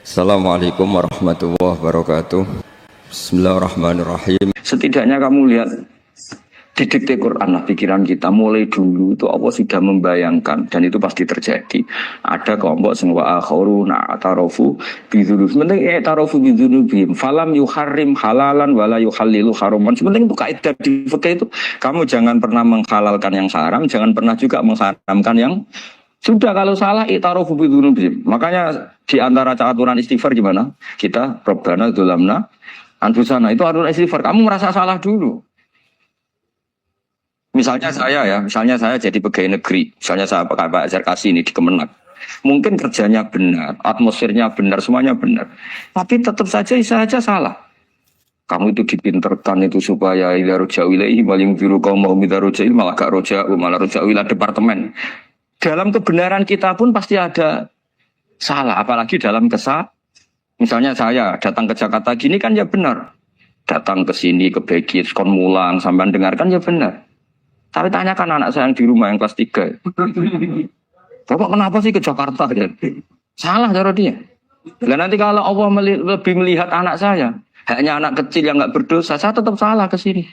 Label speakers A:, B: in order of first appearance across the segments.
A: Assalamualaikum warahmatullahi wabarakatuh. Bismillahirrahmanirrahim.
B: Setidaknya kamu lihat di dikte Quran lah pikiran kita mulai dulu itu Allah sudah membayangkan dan itu pasti terjadi. Ada kelompok sing wa akharuna atarofu bidzunub. Sementing tarofu bidzunubihim falam yuharrim halalan wala yuhallilu haraman. Sementing itu kaidah di fikih itu kamu jangan pernah menghalalkan yang haram, jangan pernah juga mengharamkan yang sudah. Kalau salah itarofu bidzunubihim. Makanya di antara aturan istighfar gimana? Kita Rabbana dzulamna anfusana itu aturan istighfar. Kamu merasa salah dulu. Misalnya saya jadi pegawai negeri, misalnya saya Pak Zarkasi ini di Kemenak. Mungkin kerjanya benar, atmosfernya benar, semuanya benar. Tapi tetap saja salah. Kamu itu dipinterkan itu supaya idza ruja'u ilaihi maling biru kaum mau idza ruja'il malah gak roja'u malah roja'u ila departemen. Dalam kebenaran kita pun pasti ada salah, apalagi dalam misalnya saya datang ke Jakarta gini kan ya benar. Datang ke sini ke Begis, kon mulang sampai dengarkan ya benar. Tapi tanyakan anak saya yang di rumah yang kelas 3. Bapak kenapa sih ke Jakarta? Salah cara dia. Dan nanti kalau Allah lebih melihat anak saya, hanya anak kecil yang nggak berdosa, saya tetap salah ke sini.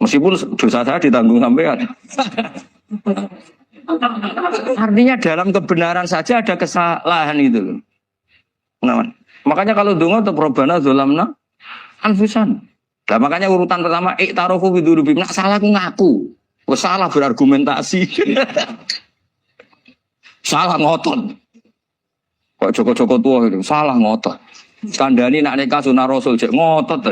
B: Meskipun dosa saya ditanggung sampean. Artinya dalam kebenaran saja ada kesalahan itu. Nah, makanya kalau donga untuk Rabbana dzulamna anfusana. Nah, makanya urutan pertama i'tarofu bidzunubihim. Nak salah aku ngaku. Salah berargumentasi. Salah ngotot. Kok Joko-Joko tua itu salah ngotot. Kandhani nak nikah sunah Rasul cek ngotot.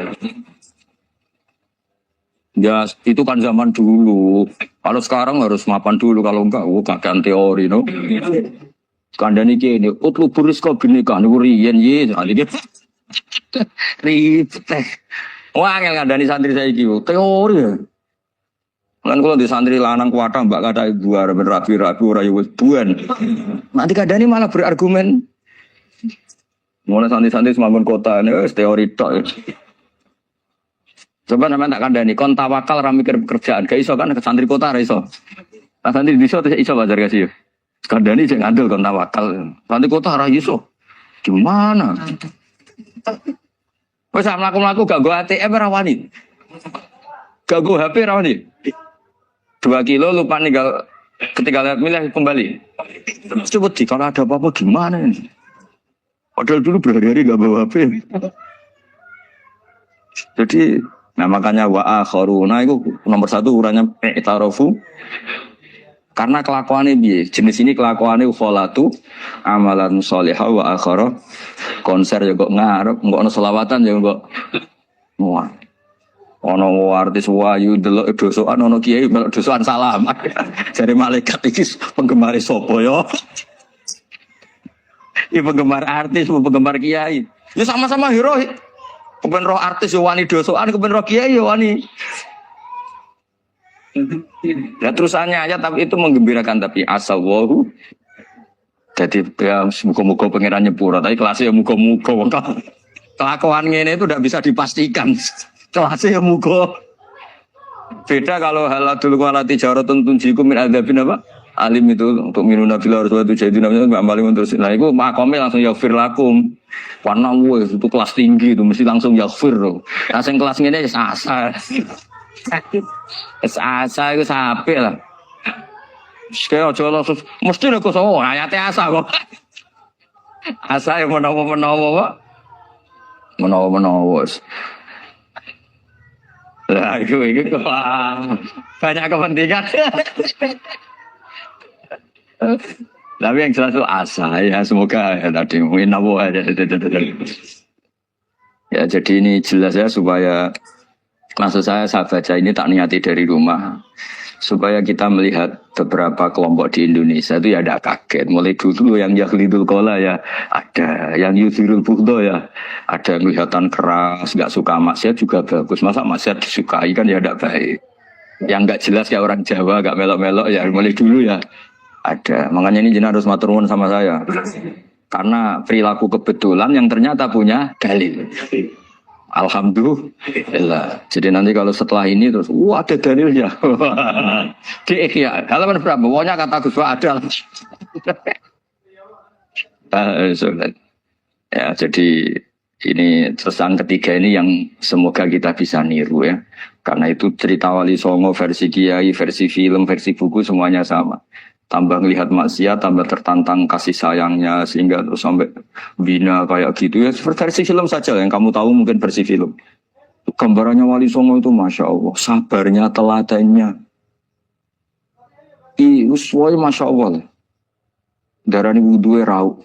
B: Ya itu kan zaman dulu. Kalau sekarang harus mapan dulu, kalau enggak kakean teori no. Kandhani kene utlu buris kok binika niku riyen ye. Ribet. Wah, yang ada di santri saya gitu, teori ya. Kan kalau di santri lanang kuatah mbak kata ibu arep rapi-rapi ora yo buan. Nanti kadang malah berargumen. Mulai santri-santri semangun kota ini teori tok. Coba namanya tak kandani kon tawakal ra mikir pekerjaan. Gak iso kan ke santri kota ra iso. Nah, santri di iso bazar kasih. Kandani sing ngandel kon tawakal. Santri kota ra iso. Gimana? Wes mlaku-mlaku gak go ATM ora wani. Gak go HP ora wani. 2 kilo lupa ninggal ketika lihat milih kembali. Coba di kalau ada apa-apa gimana ini? Padahal dulu berhari-hari gak bawa HP. Jadi nah makanya wa akharuna itu nomor 1 ukurannya i'tarofu. Karena kelakuannya piye? Jenis ini kelakuannya kholatu amalan sholihah wa akhara konser ya kok ngarep, kok ono selawatan ya kok. Wah. Ono artis wayu delok dosokan ono kiai melok dosokan salam. Jare malaikat iki penggemar sapa ya? Iki penggemar artis, penggemar kiai. Ya sama-sama hero. Kepen roh artis yo wani dosokan, kepen roh kiai yo wani. Ya terusannya aja tapi itu menggembirakan tapi asawahu. Jadi ya muka-muka pengiran nyepura tapi kelasnya ya muka-muka. Kelakuan ini itu tidak bisa dipastikan. Kelasnya ya muka. Beda kalau haladul walati jaratun tunjikum min adzabin apa? Alim itu untuk minuna fil ardi wa tujaduna enggak maling terus. Nah itu makome langsung yaghfir lakum. Warna itu kelas tinggi itu mesti langsung yaghfir loh. Nah sing kelas ngene ya asa. Asa itu sampai lah. Sekali aja langsung mesti nek koso ayate asa kok. Asa yang menawa-menawa kok. Menawa-menawa. Lah itu kok banyak kepentingan. Tapi yang jelas itu asa ya semoga ya tadi menawa aja. Ya jadi ini jelas ya supaya maksud saya baca ini tak niati dari rumah supaya kita melihat beberapa kelompok di Indonesia itu ya ada kaget. Mulai dulu yang yakhlidul qola ya ada, yang yuzirul bughdo ya ada, yang kelihatan keras, nggak suka maksiat juga bagus. Masa maksiat disukai kan ya tidak baik. Yang nggak jelas kayak orang Jawa nggak melok-melok ya mulai dulu ya ada. Makanya ini jenah harus matur nuwun sama saya karena perilaku kebetulan yang ternyata punya dalil. Alhamdulillah. Jadi nanti kalau setelah ini terus, ada dalilnya. Di Ikhya, halaman berapa? Pokoknya kata Gus ada. Sholat. Ya, jadi ini terusan ketiga ini yang semoga kita bisa niru ya. Karena itu cerita Wali Songo versi kiai, versi film, versi buku semuanya sama. Tambah melihat maksiat, tambah tertantang kasih sayangnya sehingga terus sampai bina kayak gitu ya. Versi film saja yang kamu tahu mungkin versi film. Gambarannya Wali Songo itu masya Allah, sabarnya, teladannya. Uswoi masya Allah. Darani wudhu rau.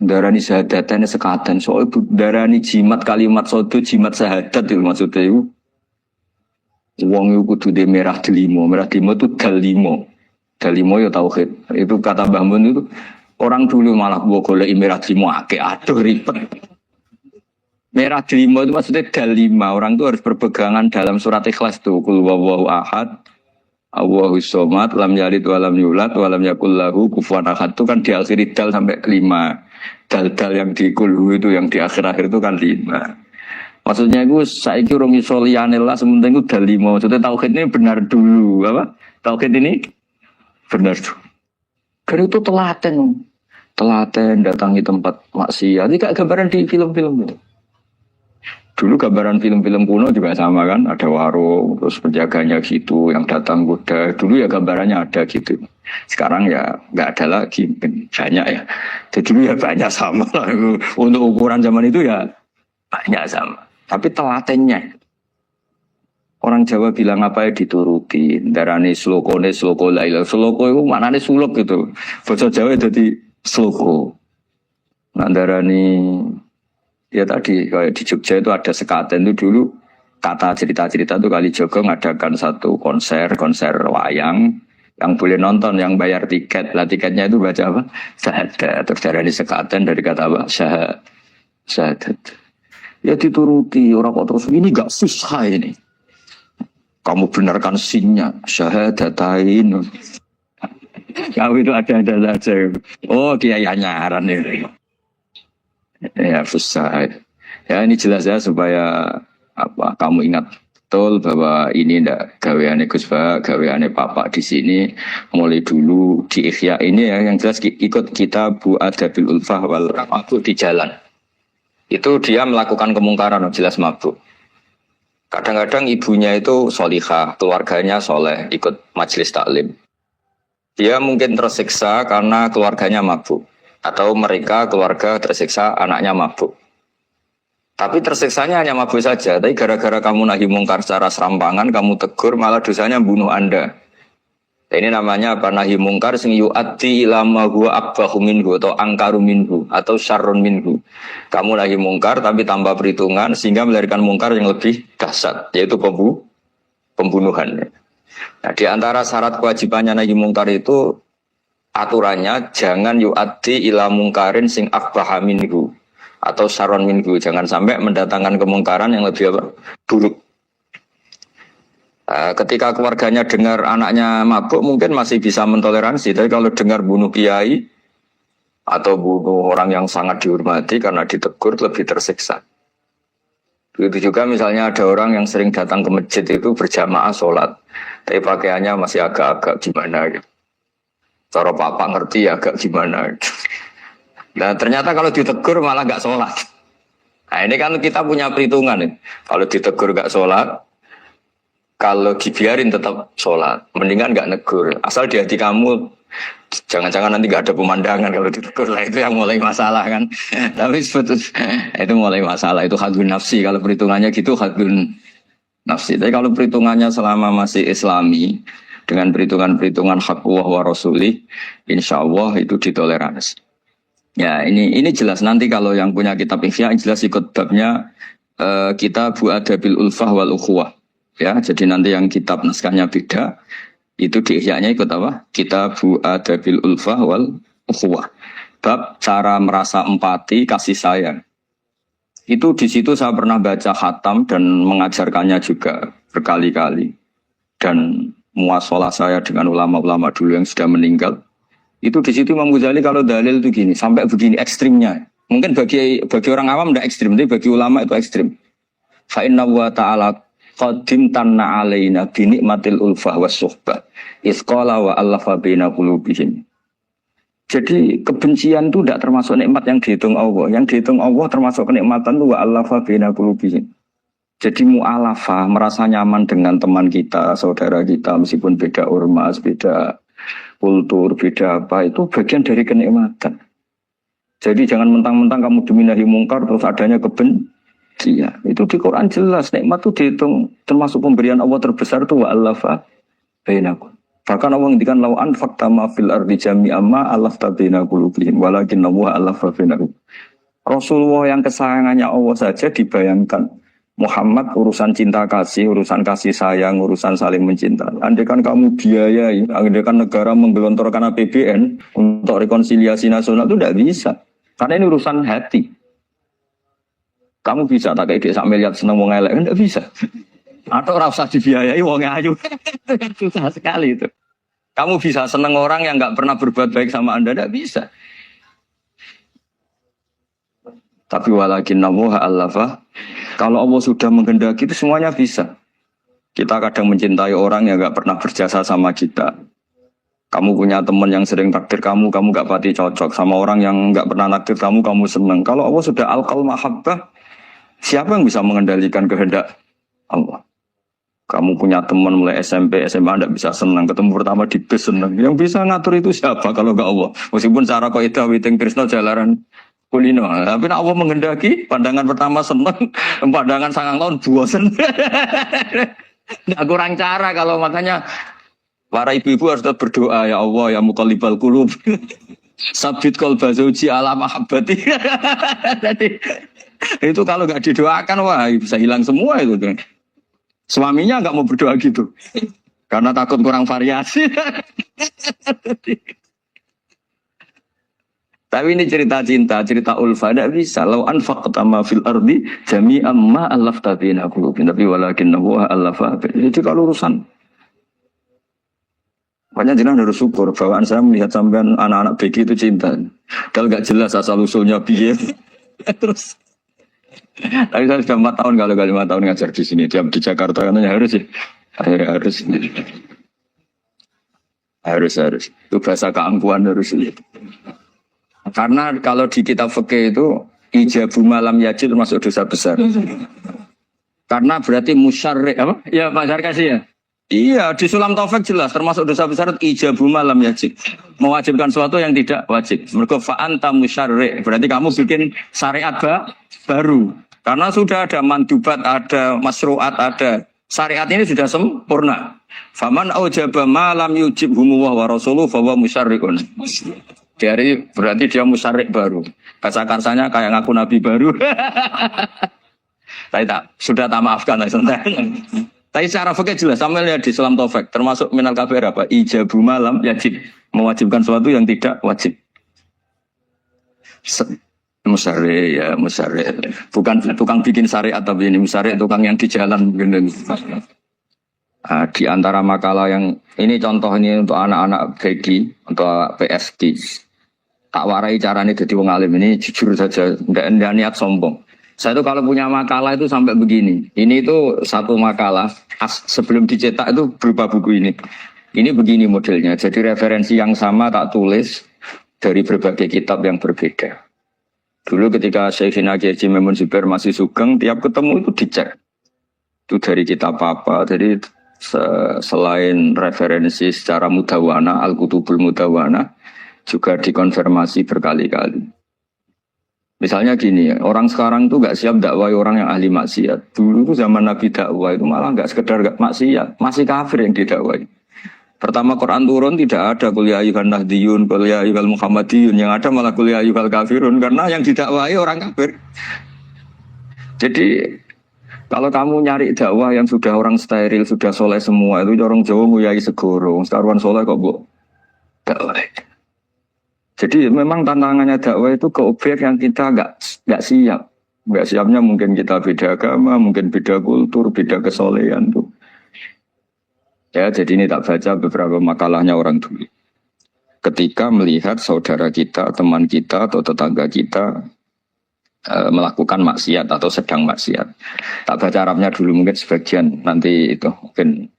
B: Darani syahadatane sekaten. Soalnya darani jimat kalimat sodo jimat syahadat itu maksudnya itu. Wong itu kudu de merah delimo itu dalimo. Dalimo ya tauhid. Itu kata Mbah Mun itu orang dulu malah golek merah delimo akeh aduh ribet. Merah delimo itu maksudnya dalima. Orang itu harus berpegangan dalam surat Ikhlas tuh. Qul huwallahu ahad. Allahus somad, lam yalid walam yulad walam yakul lahu kufuwan ahad itu kan diakhiri dal sampai 5. Dal-dal yang di kulhu itu yang di akhir-akhir itu kan 5. Maksudnya itu saiki urung iso liyane lah sementing itu dal 5. Maksudnya tauhid ini benar dulu, apa? Tauhid ini benar dulu. Karena itu telaten datangi tempat maksiat. Ini kayak gambaran di film-film itu. Dulu gambaran film-film kuno juga sama kan, ada warung, terus penjaganya gitu, yang datang kuda. Dulu ya gambarannya ada gitu. Sekarang ya nggak ada lagi, banyak ya. Jadi dulu ya banyak sama lah. Untuk ukuran zaman itu ya banyak sama. Tapi telatennya. Orang Jawa bilang apa ya dituruti. Darani sloko laila. Sloko itu maknanya suluk gitu. Bahasa Jawa jadi sloko. Nah darani... Ya tadi kayak di Jogja itu ada sekaten itu dulu kata cerita-cerita itu Kalijogo ngadakan satu konser wayang yang boleh nonton yang bayar tiket. Lah tiketnya itu baca apa? Syahadat. Terus dari sekaten dari kata apa? Syahadat. Ya dituruti orang kok terus ini gak susah ini. Kamu benarkan sinnya syahadatain. Kamu itu ada saja. Oh kiai nyaran ini. Ya susah. Ya ini jelas ya supaya apa kamu ingat betul bahwa ini ndak gaweane Gus Ba, gaweane Bapak di sini mulai dulu di Ikhya ini ya yang jelas ikut kita Bu Adabil Ulfah wal mabuk di jalan. Itu dia melakukan kemungkaran jelas mabuk. Kadang-kadang ibunya itu solihah, keluarganya soleh, ikut majelis taklim. Dia mungkin tersiksa karena keluarganya mabuk. Atau mereka keluarga tersiksa anaknya mabuk. Tapi tersiksanya hanya mabuk saja. Tapi gara-gara kamu nahi mungkar secara serampangan, kamu tegur malah dosanya bunuh Anda. Ini namanya apa? Nahi mungkar sing yu'addi ila ma huwa akbahu minhu atau angkaru minhu atau syarrun minhu. Kamu nahi mungkar tapi tanpa perhitungan sehingga melahirkan mungkar yang lebih dahsyat, yaitu pembunuhan. Nah, di antara syarat kewajibannya nahi mungkar itu aturannya jangan yu'addi ila mungkarin sing akbaha minhu atau syarron minhu. Jangan sampai mendatangkan kemungkaran yang lebih buruk. Ketika keluarganya dengar anaknya mabuk mungkin masih bisa mentoleransi. Tapi kalau dengar bunuh kiai atau bunuh orang yang sangat dihormati karena ditegur lebih tersiksa. Begitu juga misalnya ada orang yang sering datang ke masjid itu berjamaah sholat. Tapi pakaiannya masih agak-agak gimana gitu. Cara papa ngerti agak gimana. Nah ternyata kalau ditegur malah gak sholat. Nah ini kan kita punya perhitungan nih. Kalau ditegur gak sholat, kalau dibiarin tetap sholat. Mendingan gak negur. Asal di hati kamu, jangan-jangan nanti gak ada pemandangan kalau ditegur. Lah itu yang mulai masalah kan. Tapi sebetulnya itu mulai masalah. Itu hadun nafsi. Kalau perhitungannya gitu hadun nafsi. Tapi kalau perhitungannya selama masih islami, dengan perhitungan-perhitungan hak wa rasulih, insya Allah itu ditoleransi. Ya ini jelas nanti kalau yang punya kitab Ihya jelas ikut babnya kitab Bu Adabil Ulfah wal Ukhuwah. Ya jadi nanti yang kitab naskahnya beda itu di Ihya-nya ikut apa? Kitab Bu Adabil Ulfah wal Ukhuwah. Bab cara merasa empati kasih sayang. Itu di situ saya pernah baca khatam dan mengajarkannya juga berkali-kali dan muasalah saya dengan ulama-ulama dulu yang sudah meninggal. Itu di situ Imam Ghazali kalau dalil itu gini, sampai begini ekstrimnya. Mungkin bagi orang awam tidak ekstrim, tapi bagi ulama itu ekstrim. Fa inna wa ta'ala qadim tanna alaina bi ni'matil ulfah was suhbah. Isqala wa allafa baina qulubihim. Jadi kebencian itu tidak termasuk nikmat yang dihitung Allah. Yang dihitung Allah termasuk kenikmatan itu wa'alafa bina qulubihim. Jadi mu'alafa, merasa nyaman dengan teman kita, saudara kita, meskipun beda ormas, beda kultur, beda apa, itu bagian dari kenikmatan. Jadi jangan mentang-mentang kamu diminahi mungkar terus adanya kebencian. Itu di Quran jelas, nikmat itu dihitung termasuk pemberian Allah terbesar itu wa'alafa bainakum. Bahkan Allah ngendikan lau anfaqta ma fil ardi jami'an ma alafta baina qulubihim walakin Allah alafa bainahum. Rasulullah yang kesayangannya Allah saja dibayangkan Muhammad urusan cinta kasih, urusan kasih sayang, urusan saling mencinta. Andai kan kamu biayai, andai kan negara menggelontorkan APBN untuk rekonsiliasi nasional itu tidak bisa. Karena ini urusan hati. Kamu bisa tak kayak sak miliar seneng wong elek, enggak bisa. Atau ora usah dibiayai wong ayu. Susah sekali itu. Kamu bisa seneng orang yang enggak pernah berbuat baik sama Anda, enggak bisa. Tapi walakin Allah allafa. Kalau Allah sudah menghendaki itu semuanya bisa. Kita kadang mencintai orang yang enggak pernah berjasa sama kita. Kamu punya teman yang sering takdir kamu enggak pati cocok sama orang yang enggak pernah naktir kamu seneng. Kalau Allah sudah alqal mahabbah, siapa yang bisa mengendalikan kehendak Allah? Kamu punya teman mulai SMP, SMA enggak bisa senang. Ketemu pertama di bis senang. Yang bisa ngatur itu siapa kalau enggak Allah? Meskipun cara kaidah witing Krishna jalaran kulino. Tapi Allah menghendaki pandangan pertama senang, pandangan sangang tahun bosan. Enggak kurang cara kalau makanya para ibu-ibu harus tetap berdoa, ya Allah ya muqallibal qulub. Sabit qalba zauji ala mahabbati. Jadi itu kalau enggak didoakan wah bisa hilang semua itu. Suaminya enggak mau berdoa gitu. Karena takut kurang variasi. Tapi ini cerita cinta, cerita ulfa enggak bisa. Lau anfaqta ma fil ardi jami'an ma alafta baina qulubihim tapi walakinnahu alafa. Jadi kalau urusan makanya jenengan harus syukur bawaan saya melihat sampean anak-anak BG itu cinta. Kalau nggak jelas asal usulnya biye. Terus. Tapi saya sudah 4 tahun kalau 5 tahun ngajar di sini. Di Jakarta katanya harus ya. Akhirnya harus. Itu bahasa keangkuhan harus. Karena kalau di kitab fikih itu ijabu malam yajid termasuk dosa besar. Karena berarti musyarrik apa? Ya Pak Sarkasi ya. Iya, di Sulam Taufik jelas termasuk dosa besar ijabu malam yajib. Mewajibkan sesuatu yang tidak wajib. Mergo fa'anta musyarri'. Berarti kamu bikin syariat baru. Karena sudah ada mandubat, ada masru'at, ada syariat ini sudah sempurna. Faman aujaba ma lam yujibhu wa rasuluhu fa huwa musyarri'un. Dari berarti dia musyarri' baru. Bahasa karsanya kayak ngaku nabi baru. Tapi sudah tak maafkan lah Tapi secara fikih jelas, sama lihat di Sulam Taufik, termasuk minal kabir apa? Ijabu malam yajib, mewajibkan sesuatu yang tidak wajib. Musyarri ya musyarri, bukan tukang bikin syariat tapi ini musyarri tukang yang di jalan. Nah, di antara makalah yang ini contoh ini untuk anak-anak BG, untuk PSG. Tak warai caranya jadi wong alim ini jujur saja, tidak niat sombong. Saya itu kalau punya makalah itu sampai begini. Ini itu satu makalah sebelum dicetak itu berupa buku ini. Ini begini modelnya. Jadi referensi yang sama tak tulis dari berbagai kitab yang berbeda. Dulu ketika Syekhina Kiai Haji Maimun Zubair masih sugeng, tiap ketemu itu dicek. Itu dari kitab apa. Jadi selain referensi secara mudawana, Al-Qutubul Mudawana, juga dikonfirmasi berkali-kali. Misalnya gini, orang sekarang tuh gak siap dakwai orang yang ahli maksiat. Dulu tuh zaman Nabi dakwah itu malah gak sekedar gak maksiat, masih kafir yang didakwai. Pertama Quran turun tidak ada qul ya ayyuhan nahdiyun, qul ya ayyuhal muhammadiyun, yang ada malah qul ya ayyuhal kafirun karena yang didakwai orang kafir. Jadi kalau kamu nyari dakwah yang sudah orang steril, sudah soleh semua, itu orang Jawa nguyai segoro, sekaruan soleh kok bu dakwai. Jadi memang tantangannya dakwah itu ke objek yang kita nggak siap. Nggak siapnya mungkin kita beda agama, mungkin beda kultur, beda kesolehan tuh. Ya, jadi ini tak baca beberapa makalahnya orang dulu. Ketika melihat saudara kita, teman kita atau tetangga kita melakukan maksiat atau sedang maksiat. Tak baca Arabnya dulu mungkin sebagian nanti itu mungkin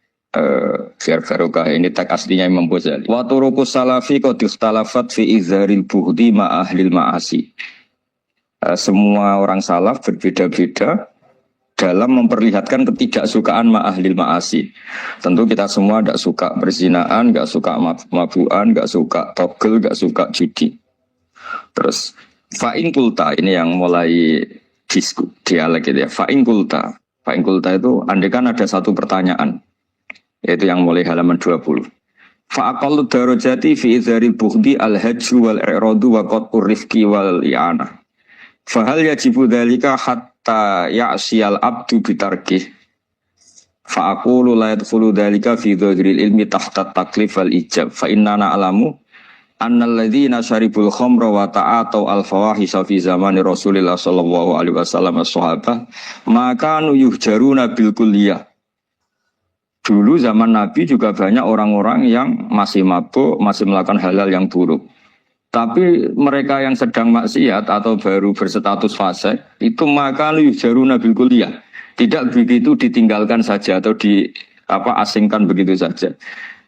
B: Biar barokah ini tag aslinya Imam Ghazali. Wa turuqus salafi qad ikhtalafat fi izharil bughdi ma ahlil ma'asi. Semua orang salaf berbeda-beda dalam memperlihatkan ketidaksukaan ma ahlil ma'asi. Tentu kita semua tidak suka perzinaan, tidak suka mabuan, tidak suka togel, tidak suka judi. Terus fa'in kulta ini yang mulai dialog gitu ya. Fa'in kulta itu andaikan ada satu pertanyaan, yaitu yang mulai halaman 20. Fa'aqallu darajati fi izharil bughdi al-hajju wal i'radu wa qat'ur rifqi wal i'anah. Fahal yajibu dzalika hatta ya'siyal abdu bitarkih. Fa'aqulu la yadkhulu dzalika fi dhahiril ilmi tahta taklif wal ijab. Fa innana na'lamu annal ladzina syaribul khamra wa ta'atau al-fawahisha fi zamani Rasulillah sallallahu alaihi wasallam as-sahabah maka yuhjaruna bil kulliyah. Dulu zaman Nabi juga banyak orang-orang yang masih mabuk, masih melakukan hal-hal yang buruk. Tapi mereka yang sedang maksiat atau baru berstatus fasik, itu maka yuhjaruna bil kulliyah. Tidak begitu ditinggalkan saja atau asingkan begitu saja.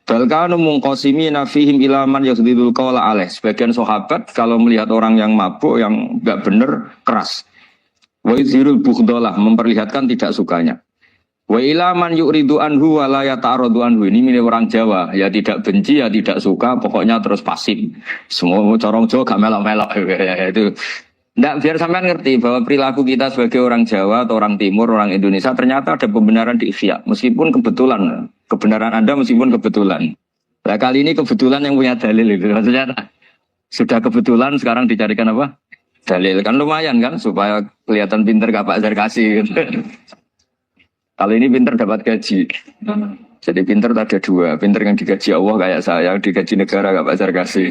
B: Balkanu mungqasimina fihim ilaman yasdidul qawla alaih. Sebagian sahabat kalau melihat orang yang mabuk, yang enggak benar, keras. Wa yuzhirul bughdalah, memperlihatkan tidak sukanya. Wa ilaman yu'ridu anhu wa la yata'aradu anhu. Ini milik orang Jawa, ya tidak benci, ya tidak suka, pokoknya terus pasif. Semua corong Jawa gak melok-melok ya, itu. Nggak, biar sampean ngerti bahwa perilaku kita sebagai orang Jawa atau orang Timur, orang Indonesia ternyata ada pembenaran di ikhya, meskipun kebetulan. Kebenaran Anda meskipun kebetulan. Nah kali ini kebetulan yang punya dalil itu. Maksudnya sudah kebetulan sekarang dicarikan apa? Dalil. Kan lumayan kan supaya kelihatan pinter gak Pak Zarkasi gitu. Kali ini pinter dapat gaji. Jadi pinter ada dua. Pinter yang digaji Allah kayak saya, yang digaji negara gak Pak Zarkasi.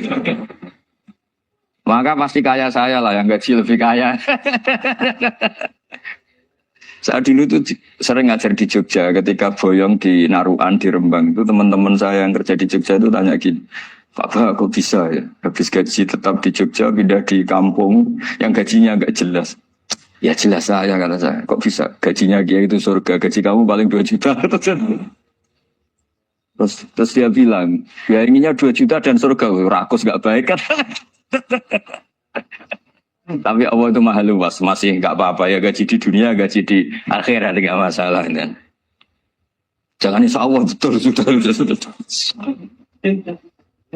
B: Maka pasti kaya saya lah, yang gaji lebih kaya. Saat dulu tuh sering ngajar di Jogja, ketika boyong di Naruan, di Rembang, itu teman-teman saya yang kerja di Jogja itu tanya gini, Pak, kok bisa ya, habis gaji tetap di Jogja, pindah di kampung, yang gajinya agak jelas. Ya jelas saya, kata saya, kok bisa, gajinya dia itu surga, gaji kamu paling 2 juta. Terus dia bilang, ya inginnya 2 juta dan surga, rakus gak baik kan. Tapi Allah itu maha luas, masih nggak apa-apa ya, gaji di dunia, gaji di akhirat nggak masalah kan. Jangan insya Allah betul sudah.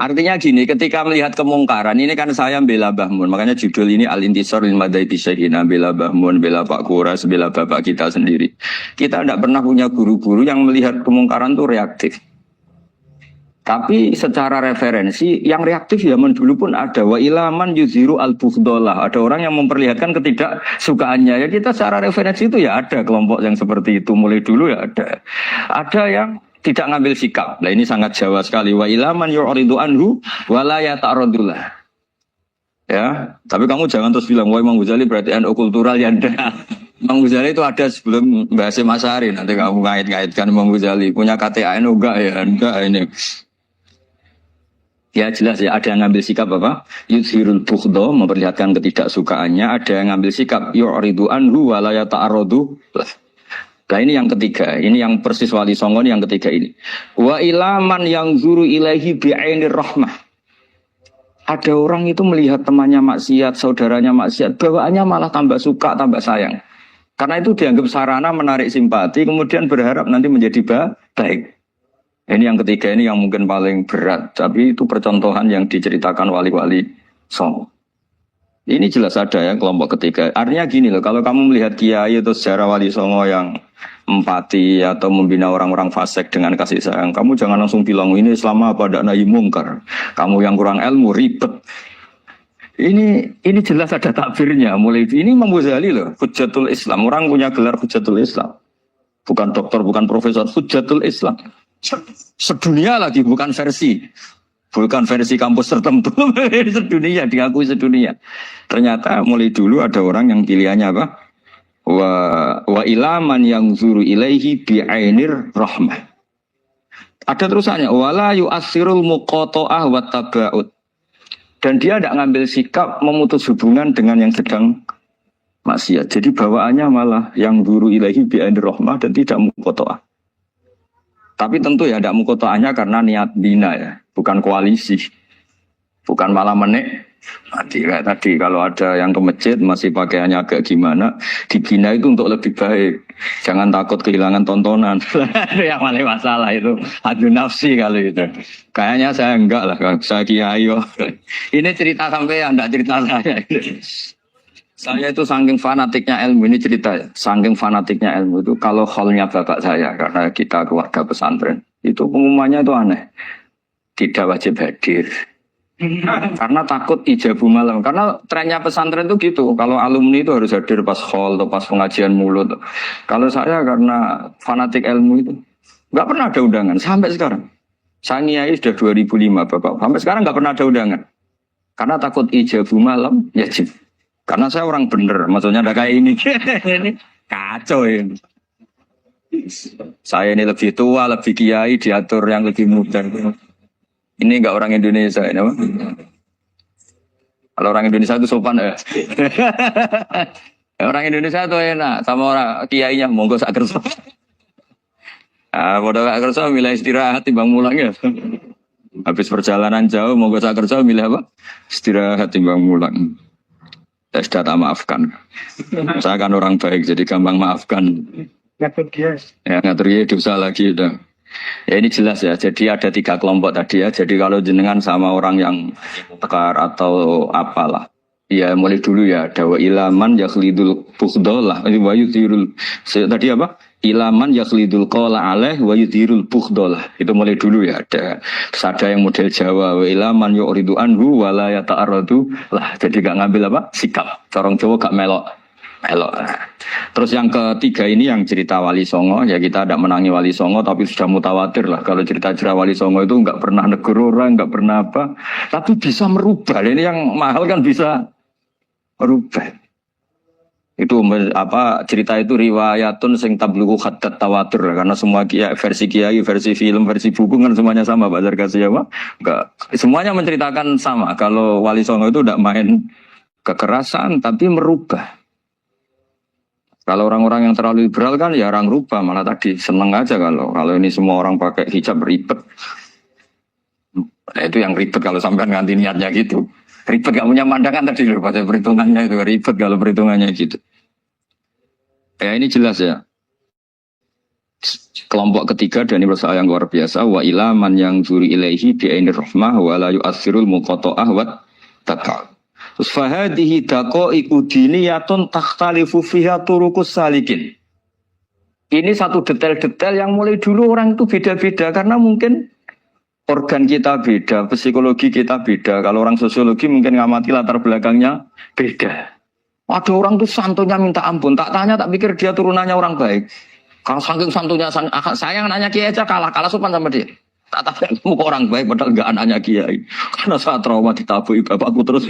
B: Artinya gini, ketika melihat kemungkaran ini kan saya bela Mbah Mun, makanya judul ini Al-Intisar lil Madhabi Syekhina, bela Mbah Mun, bela Pak Kuras, bela bapak kita sendiri. Kita tidak pernah punya guru-guru yang melihat kemungkaran itu reaktif. Tapi secara referensi yang reaktif zaman dulu pun ada. Wa ilaman yuziru al-bughdalah. Ada orang yang memperlihatkan ketidaksukaannya. Ya kita secara referensi itu ya ada kelompok yang seperti itu. Mulai dulu ya ada. Ada yang tidak ngambil sikap. Nah ini sangat Jawa sekali. Wa ilaman yu'ridu anhu wa la yata'radullah. Ya, tapi kamu jangan terus bilang wah Imam Ghazali berarti NU kultural ya enggak. Imam Ghazali itu ada sebelum bahasa Mas Ari. Nanti kamu ngait-ngaitkan Imam Ghazali punya KTA NU enggak ya? Enggak ini. Ya jelas ya, ada yang ngambil sikap apa? Yuzhirul bughda, memperlihatkan ketidaksukaannya. Ada yang ngambil sikap yu'ridu anhu wa la yata'arradu. Nah ini yang ketiga, ini yang persis Wali Songo yang ketiga ini. Wa ilaman yang zuru ilaihi bi'ainir rahmah. Ada orang itu melihat temannya maksiat, saudaranya maksiat, bawaannya malah tambah suka, tambah sayang. Karena itu dianggap sarana menarik simpati, kemudian berharap nanti menjadi baik. Ini yang ketiga, ini yang mungkin paling berat. Tapi itu percontohan yang diceritakan wali-wali Songo. Ini jelas ada ya kelompok ketiga. Artinya gini loh, kalau kamu melihat kiai atau sejarah Wali Songo yang empati atau membina orang-orang fasik dengan kasih sayang, kamu jangan langsung bilang ini Islam apa tidak nahi mungkar. Kamu yang kurang ilmu ribet. Ini jelas ada takbirnya. Mulai ini Imam Ghazali loh, Hujjatul Islam. Orang punya gelar Hujjatul Islam. Bukan dokter, bukan profesor, Hujjatul Islam. Sedunia lagi, bukan versi kampus tertentu. Sedunia, diakui sedunia. Ternyata mulai dulu ada orang yang pilihannya apa? Wa ilaman yang zuru ilaihi bi'ainir rahmah. Ada terusannya, wala yu'assirul muqata'ah wa taba'ud. Dan dia tidak ngambil sikap memutus hubungan dengan yang sedang maksiat. Jadi bawaannya malah yang zuru ilaihi bi'ainir rahmah dan tidak muqata'ah. Tapi tentu ya tidak mukotoahnya karena niat bina ya, bukan koalisi, bukan malah menek. Tadi kalau ada yang ke masjid masih pakaiannya agak gimana, dibina itu untuk lebih baik. Jangan takut kehilangan tontonan. Itu yang paling masalah itu. Adu nafsi kali itu. Kayaknya saya enggak lah, saya kiai. Ini cerita sampean, enggak cerita saya. Saya itu saking fanatiknya ilmu, ini cerita ya. Saking fanatiknya ilmu itu, kalau hallnya bapak saya, karena kita keluarga pesantren, itu pengumumannya itu aneh. Tidak wajib hadir. Karena takut ijabu malam. Karena trennya pesantren itu gitu. Kalau alumni itu harus hadir pas hall atau pas pengajian mulut. Kalau saya karena fanatik ilmu itu, nggak pernah ada undangan sampai sekarang. Saya ngiyai sudah 2005 bapak. Sampai sekarang nggak pernah ada undangan. Karena takut ijabu malam, ya jib. Karena saya orang bener, maksudnya ada kayak ini. Ini kacau ini. Saya ini lebih tua, lebih kiai, diatur yang lebih muda. Ini enggak orang Indonesia ini, apa? Kalau orang Indonesia itu sopan ya. Orang Indonesia itu enak, sama orang kiainya monggo sak kersa. Bodoh sak kersa milih istirahat timbang mulang ya. Habis perjalanan jauh monggo sak kersa milih apa? Istirahat timbang mulang. Saya sudah tak maafkan. Saya kan orang baik, jadi gampang maafkan. Ngatur dia. Ya, ngatur dia dosa lagi udah. Ya ini jelas ya, jadi ada 3 kelompok tadi ya. Jadi kalau jenengan sama orang yang tekar atau apalah, ya mulai dulu ya. Ada wa ilaman yakhlidul bukhdolah. Wa yuthirul. Tadi apa? Ilaman yakhlidul qala alaih wa yuthirul bukhdolah. Itu mulai dulu ya. Ada yang model Jawa. Wa ilaman yu'ridu anhu wa la yata'arradu lah. Jadi gak ngambil apa? Sikap. Corong Jawa gak melok. Terus yang ketiga ini yang cerita Wali Songo, ya kita tidak menangi Wali Songo tapi sudah mutawatir lah. Kalau cerita-cerita Wali Songo itu nggak pernah negur orang, nggak pernah apa, tapi bisa merubah. Ini yang mahal kan bisa merubah. Itu apa cerita itu riwayatun sing tablughu hatta tawatur, karena semua versi kiai, versi film, versi buku kan semuanya sama. Bazar kasih apa? Enggak, semuanya menceritakan sama. Kalau Wali Songo itu tidak main kekerasan tapi merubah. Kalau orang-orang yang terlalu liberal kan ya orang rubah, malah tadi seneng aja kalau ini semua orang pakai hijab ribet. Nah, itu yang ribet kalau sampai ganti niatnya gitu. Ribet gak punya pandangan tadi loh pada perhitungannya itu ribet kalau perhitungannya gitu. Ya ini jelas ya. Kelompok ketiga dan ini persoalan yang luar biasa, wa ilaman yang zuri ilaihi bi'ainir rahmah wa la yu'athirul muqata'ah wa takal. Terus fahadihi daqaiqu diniyatun takhtalifu fiha turuqus salikin. Ini satu detail-detail yang mulai dulu orang itu beda-beda karena mungkin organ kita beda, psikologi kita beda. Kalau orang sosiologi mungkin ngamati latar belakangnya beda. Ada orang tuh santunya minta ampun, tak tanya tak pikir dia turunannya orang baik. Kalau saking santunya saya nanya kiai aja kalah sopan sama dia. Tak tanya kamu orang baik padahal enggak anaknya kiai. Karena saat trauma ditabui bapakku terus.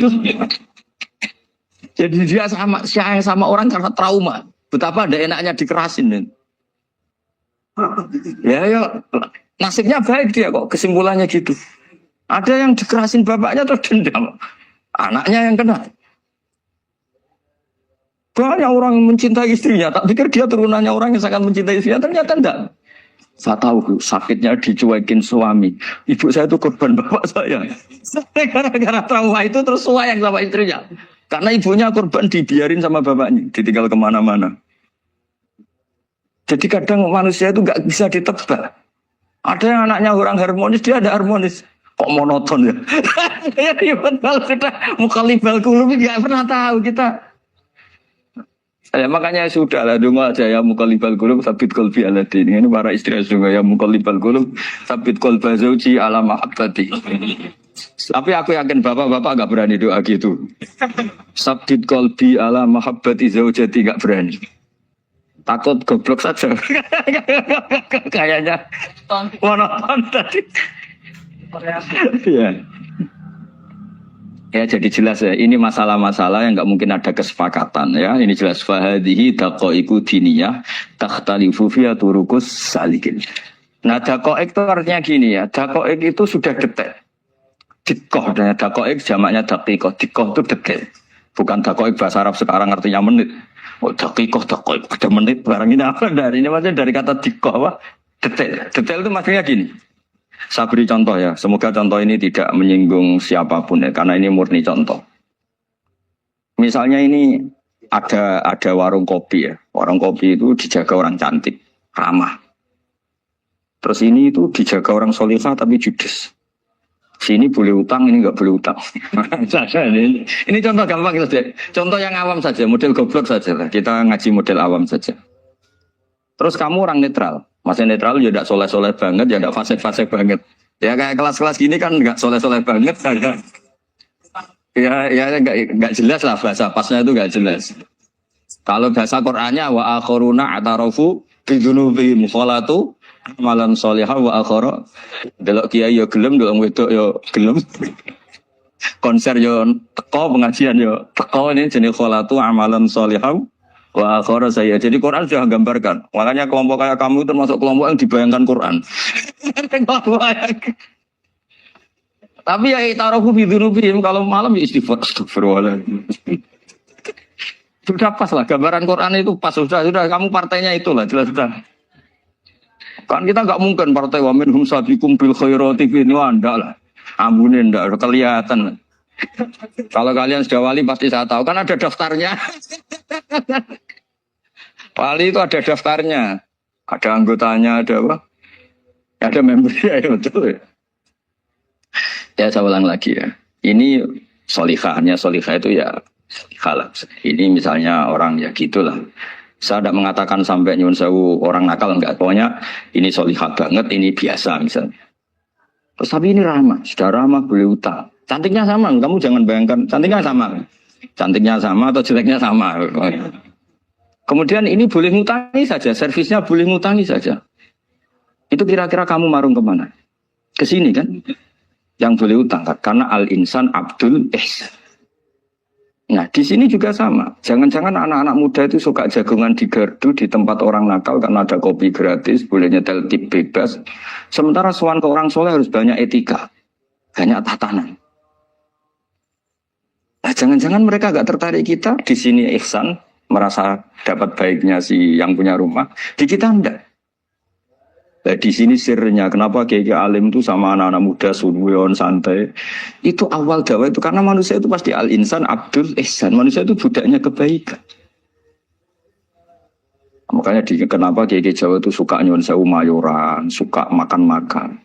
B: Jadi dia sama orang karena trauma. Betapa ada enaknya dikerasin. Ya, nasibnya baik dia kok, kesimpulannya gitu. Ada yang dikerasin bapaknya terus dendam. Anaknya yang kena. Banyak orang yang mencintai istrinya. Tak pikir dia turunannya orang yang sangat mencintai istrinya. Ternyata enggak. Saya tahu sakitnya dicuekin suami. Ibu saya itu korban bapak saya. Gara-gara trauma itu terus sayang sama istrinya. Karena ibunya korban dibiarin sama bapaknya. Ditinggal kemana-mana. Jadi kadang manusia itu nggak bisa ditebak. Ada yang anaknya orang harmonis, dia ada harmonis. Kok monoton ya? Ya ribet kalau sudah mukallibal qulub nggak pernah tahu kita. Ya, makanya sudah lah dungo aja ya mukallibal qulub sabit qalbi ala din. Ini para istri juga ya mukallibal qulub sabit qalba zauji ala mahabbati. Tapi aku yakin bapak-bapak enggak berani doa gitu. Sabit qalbi ala mahabbati zaujati enggak berani. Takut goblok saja. Kayaknya monoton tadi. Ya. Ya jadi jelas ya, ini masalah-masalah yang nggak mungkin ada kesepakatan ya. Ini jelas fahadihi daqaiqu diniyah takhtalifu fiha turuqus salikin. Nah daqaiq itu artinya gini ya, daqaiq itu sudah detail. Dikoh dan daqaiq jamaknya daqiqah. Dikoh itu detail. Bukan daqaiq bahasa Arab sekarang artinya menit. Oh daqiqah ada menit barang ini apa dari ini maksudnya dari kata dikoh apa? Detail itu maksudnya gini. Saya beri contoh ya. Semoga contoh ini tidak menyinggung siapapun ya, karena ini murni contoh. Misalnya ini ada warung kopi ya. Warung kopi itu dijaga orang cantik, ramah. Terus ini itu dijaga orang solihah tapi judes. Sini boleh utang, ini nggak boleh utang. Ini contoh gampang saja. Contoh yang awam saja, model goblok saja lah. Kita ngaji model awam saja. Terus kamu orang netral. Maksudnya netral ya tidak soleh-soleh banget, ya tidak fasik-fasik banget. Ya kayak kelas-kelas gini kan nggak soleh-soleh banget. Ya nggak jelas lah bahasa pasnya itu nggak jelas. Kalau bahasa Qur'annya wa akhiruna atarafu bidunubihim kholatu amalan solihah wa akhara. Delok kiai yo gelem, delok wedok yo gelem. Konser yo teko, pengajian yo teko, ini jenis kholatu amalan solihah wa akhara saya. Jadi Quran sudah gambarkan. Makanya kelompok kayak kamu termasuk kelompok yang dibayangkan Quran. Tapi ya tarafu bidunubihim, kalau malam ya istighfar, astagfirullahaladzim. Sudah pas lah, gambaran Quran itu pas, sudah kamu partainya itulah, jelas sudah. Kan kita nggak mungkin partai wa minhum sabiqum bil khairati ini enggak lah. Ambunin enggak kelihatan. Kalau kalian sudah wali pasti saya tahu, kan ada daftarnya. Wali itu ada daftarnya. Ada anggotanya, ada apa? Ada membernya, ya betul ya. Ya saya ulang lagi ya. Ini solihahnya, solihah itu ya solihah. Ini misalnya orang ya gitulah. Saya tidak mengatakan sampai nyuwun sewu orang nakal, enggak. Pokoknya ini solihah banget, ini biasa misalnya. Terus tapi ini ramah, sudah ramah boleh utang. Cantiknya sama, kamu jangan bayangkan cantiknya sama. Cantiknya sama atau jeleknya sama. Kemudian ini boleh ngutangi saja, servisnya boleh ngutangi saja. Itu kira-kira kamu marung kemana? Ke sini kan? Yang boleh utang kan? Karena al-insan abdul ihsan. Nah di sini juga sama. Jangan-jangan anak-anak muda itu suka jagongan di gardu di tempat orang nakal karena ada kopi gratis, boleh nyetel tip bebas. Sementara sowan ke orang soleh harus banyak etika, banyak tatanan. Nah jangan-jangan mereka gak tertarik kita di sini ihsan, merasa dapat baiknya si yang punya rumah, di kita enggak. Nah, di sini sirnya kenapa kiai alim itu sama anak-anak muda sunwon santai. Itu awal dakwah itu karena manusia itu pasti al-insan abdul ihsan. Manusia itu budaknya kebaikan. Makanya kenapa kiai Jawa itu suka nyuwun sewu mayoran, suka makan-makan.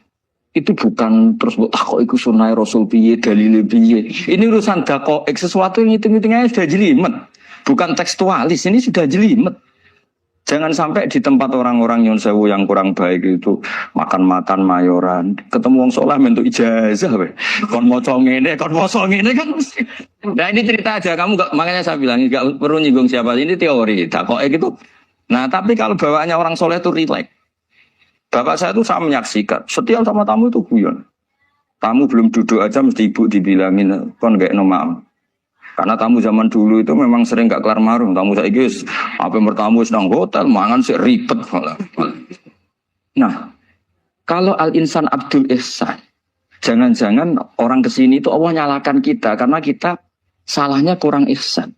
B: Itu bukan terus buat takok iku sunai Rasul piye, dalile piye. Ini urusan dakok sesuatu yang hitung-hitungannya sudah jelimet. Bukan tekstualis, ini sudah jelimet. Jangan sampai di tempat orang-orang nyuwun sewu yang kurang baik itu makan-makan mayoran, ketemu wong saleh mentuk ijazah we. Kon maca ngene kan. Nah ini cerita aja, kamu enggak, makanya saya bilang enggak perlu nyinggung siapa, ini teori, dakoke gitu. Nah, tapi kalau bawaannya orang soleh itu rileks. Bapak saya itu saya menyaksikan, setiap sama tamu itu guyon. Tamu belum duduk aja mesti ibu dibilangin kon gak nomam. Karena tamu zaman dulu itu memang sering gak kelar marung. Tamu saya guys, apa bertamu sedang hotel, mangan sih ribet malah. Nah, kalau al-insan abdul ihsan, jangan-jangan orang kesini itu Allah nyalakan kita karena kita salahnya kurang ihsan.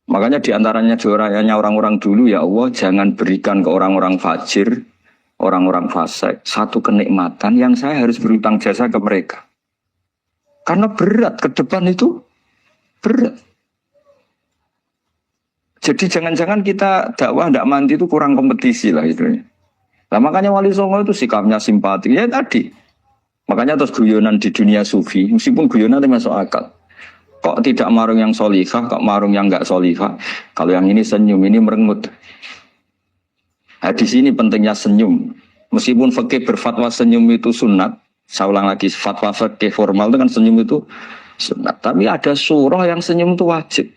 B: Makanya diantaranya juaranya orang-orang dulu ya Allah jangan berikan ke orang-orang fajir, orang-orang fasik satu kenikmatan yang saya harus berutang jasa ke mereka. Karena berat, ke depan itu berat. Jadi jangan-jangan kita dakwah tidak mandi itu kurang kompetisi lah itu. Nah makanya Wali Songo itu sikapnya simpati. Ya tadi. Makanya terus guyonan di dunia sufi, meskipun guyonan itu masuk akal. Kok tidak marung yang solihah, kok marung yang enggak solihah. Kalau yang ini senyum, ini merengut. Nah di sini pentingnya senyum. Meskipun fikih berfatwa senyum itu sunat. Saya ulang lagi, fatwa fikih formal itu kan senyum itu sunat. Tapi ada surah yang senyum itu wajib.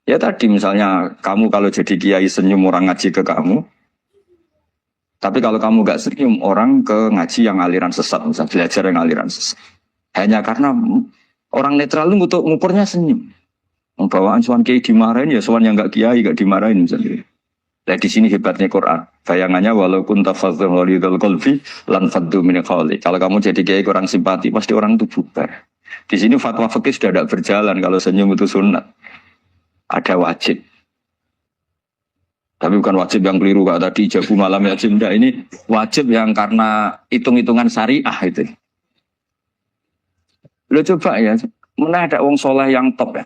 B: Ya tadi misalnya kamu kalau jadi kiai senyum orang ngaji ke kamu. Tapi kalau kamu gak senyum orang ke ngaji yang aliran sesat. Misalnya belajar yang aliran sesat. Hanya karena orang netral itu untuk ngukurnya senyum. Bawaan suan kiai dimarahin ya suan yang gak kiai gak dimarahin misalnya. Nah di sini hebatnya Quran. Bayangannya walaupun tafadzul ghalidul qalbi lan faddu min qawli. Kalau kamu jadi kiai kurang simpati, pasti orang itu bubar. Di sini fatwa fikih sudah tidak berjalan kalau senyum itu sunat. Ada wajib. Tapi bukan wajib yang keliru Kak tadi jabu malam ya enggak, ini wajib yang karena hitung-hitungan syariah itu. Lo coba ya, mana ada wong soleh yang top ya.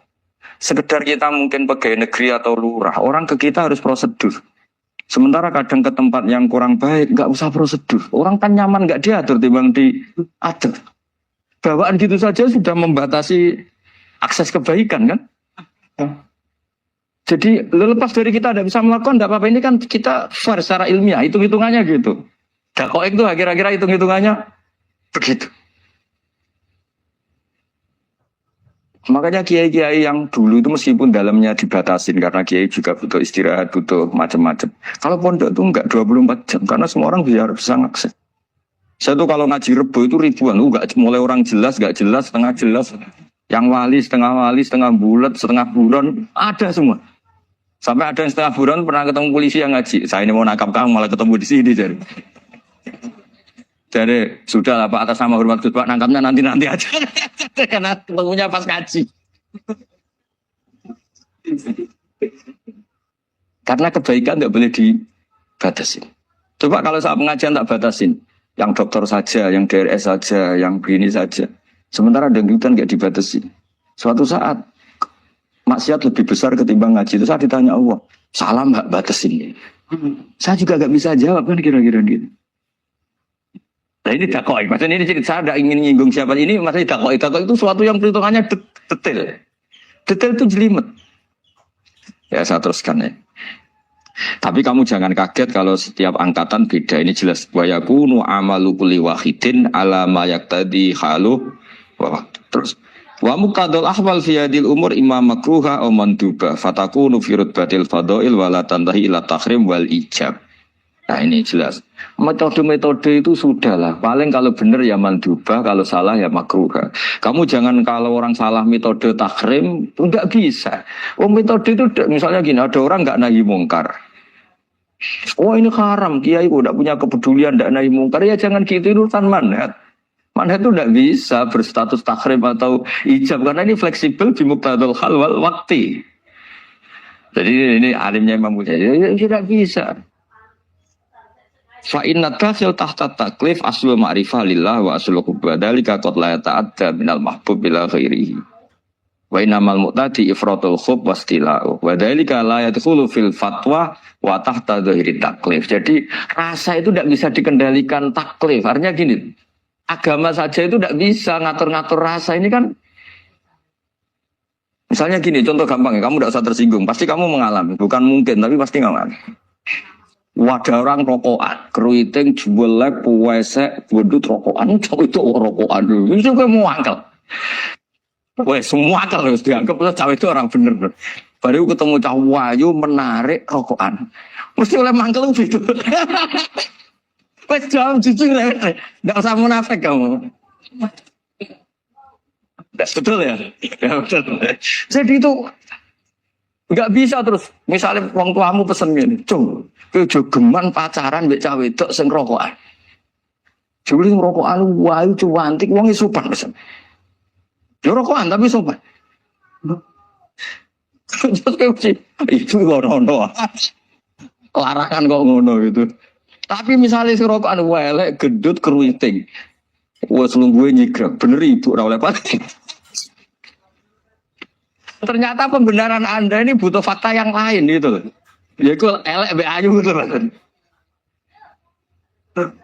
B: Sekedar kita mungkin pegawai negeri atau lurah, orang ke kita harus prosedur. Sementara kadang ke tempat yang kurang baik, nggak usah prosedur. Orang kan nyaman nggak diatur, timbang diatur. Bawaan gitu saja sudah membatasi akses kebaikan kan? Jadi lepas dari kita tidak bisa melakukan, tidak apa-apa. Ini kan kita fair secara ilmiah, hitung-hitungannya gitu. Dakoek itu kira-kira hitung-hitungannya begitu. Makanya kiai-kiai yang dulu itu meskipun dalamnya dibatasin karena kiai juga butuh istirahat, butuh macam-macam. Kalau pondok itu enggak 24 jam karena semua orang bisa ngakses. Saya tuh kalau ngaji Rebo itu ribuan, enggak mulai orang jelas, enggak jelas, setengah jelas, yang wali, setengah bulat, setengah buron, ada semua. Sampai ada yang setengah buron pernah ketemu polisi yang ngaji. Saya ini mau nangkap kamu malah ketemu di sini jadi sudah lah Pak, atas nama hormat Gus Pak, nangkapnya nanti aja karena ketemunya pas ngaji. Karena kebaikan nggak boleh dibatasin. Coba kalau saat pengajian tak batasin, yang dokter saja, yang DRS saja, yang begini saja. Sementara dangdutan nggak dibatasin. Suatu saat maksiat lebih besar ketimbang ngaji. Itu saat ditanya Allah, salah mbak batasin. Saya juga nggak bisa jawab kan kira-kira gitu. Nah ini dakwah, maksudnya ini cerita saya tidak ingin nyinggung siapa ini, maksudnya dakwah itu suatu yang perhitungannya detail. Detail itu jelimet. Ya saya teruskan ya. Tapi kamu jangan kaget kalau setiap angkatan beda. Ini jelas. Wa yakunu amalu kulli wahidin ala ma yaqtadi halu. Terus wa muqaddal ahwal fi hadil umur imam makruha aw manduba fatakunu fi rutbatil fadail wala tantahi ila tahrim wal ijab. Nah ini jelas. Metode-metode itu sudahlah. Paling kalau benar ya mandubah, kalau salah ya makruha. Kamu jangan kalau orang salah metode tahrim, enggak bisa. Oh metode itu misalnya gini, ada orang enggak nahi mungkar. Oh ini haram, kiai udah punya kepedulian enggak nahi mungkar. Ya jangan gitu, urusan manhat. Manhat itu enggak bisa berstatus tahrim atau ijab karena ini fleksibel di muqtadal hal wal waqti. Jadi ini alimnya Imam Ghazali ya, tidak bisa. Fa inna takhil tahta taklif aslu ma'rifah lillah wa aslu kubadalika qad la ta'adda minal mahbub ila ghairihi wa innamal mu'tadi ifratul khub wastila'u wa dalika la yadkhulu fil fatwa wa tahta dhahiri taklif. Jadi rasa itu tidak bisa dikendalikan taklif. Artinya gini, agama saja itu tidak bisa ngatur-ngatur rasa. Ini kan misalnya gini, contoh gampang ya, kamu tidak usah tersinggung, pasti kamu mengalami, bukan mungkin tapi pasti mengalami. Wadah orang rokokan, keriting, juelek, puwesek, wedut rokokan, itu rokokan dulu. Itu kayak mau angkel. Wah, semua angkel harus dianggap cawe itu orang bener. Baru ketemu cah wayu menarik rokokan. Mesti oleh mangkel gitu. Wes jam jujur ya. Enggak usah munafik kamu. Betul ya? Ya betul. Jadi itu enggak bisa terus. Misalnya wong tuamu pesen ngene, "Cung, kowe jogeman pacaran mbek cah wedok sing rokokan." Juli rokokan wayu cuantik wong sopan pesen. Yo rokokan tapi sopan. Itu ngono. Larangan kok ngono gitu. Tapi misalnya si rokokan welek gedut keruiting. Wes lungguhe nyigrek, bener ibu ora oleh pati. Ternyata pembenaran Anda ini butuh fakta yang lain gitu. Ya itu elek be ayu gitu Mas.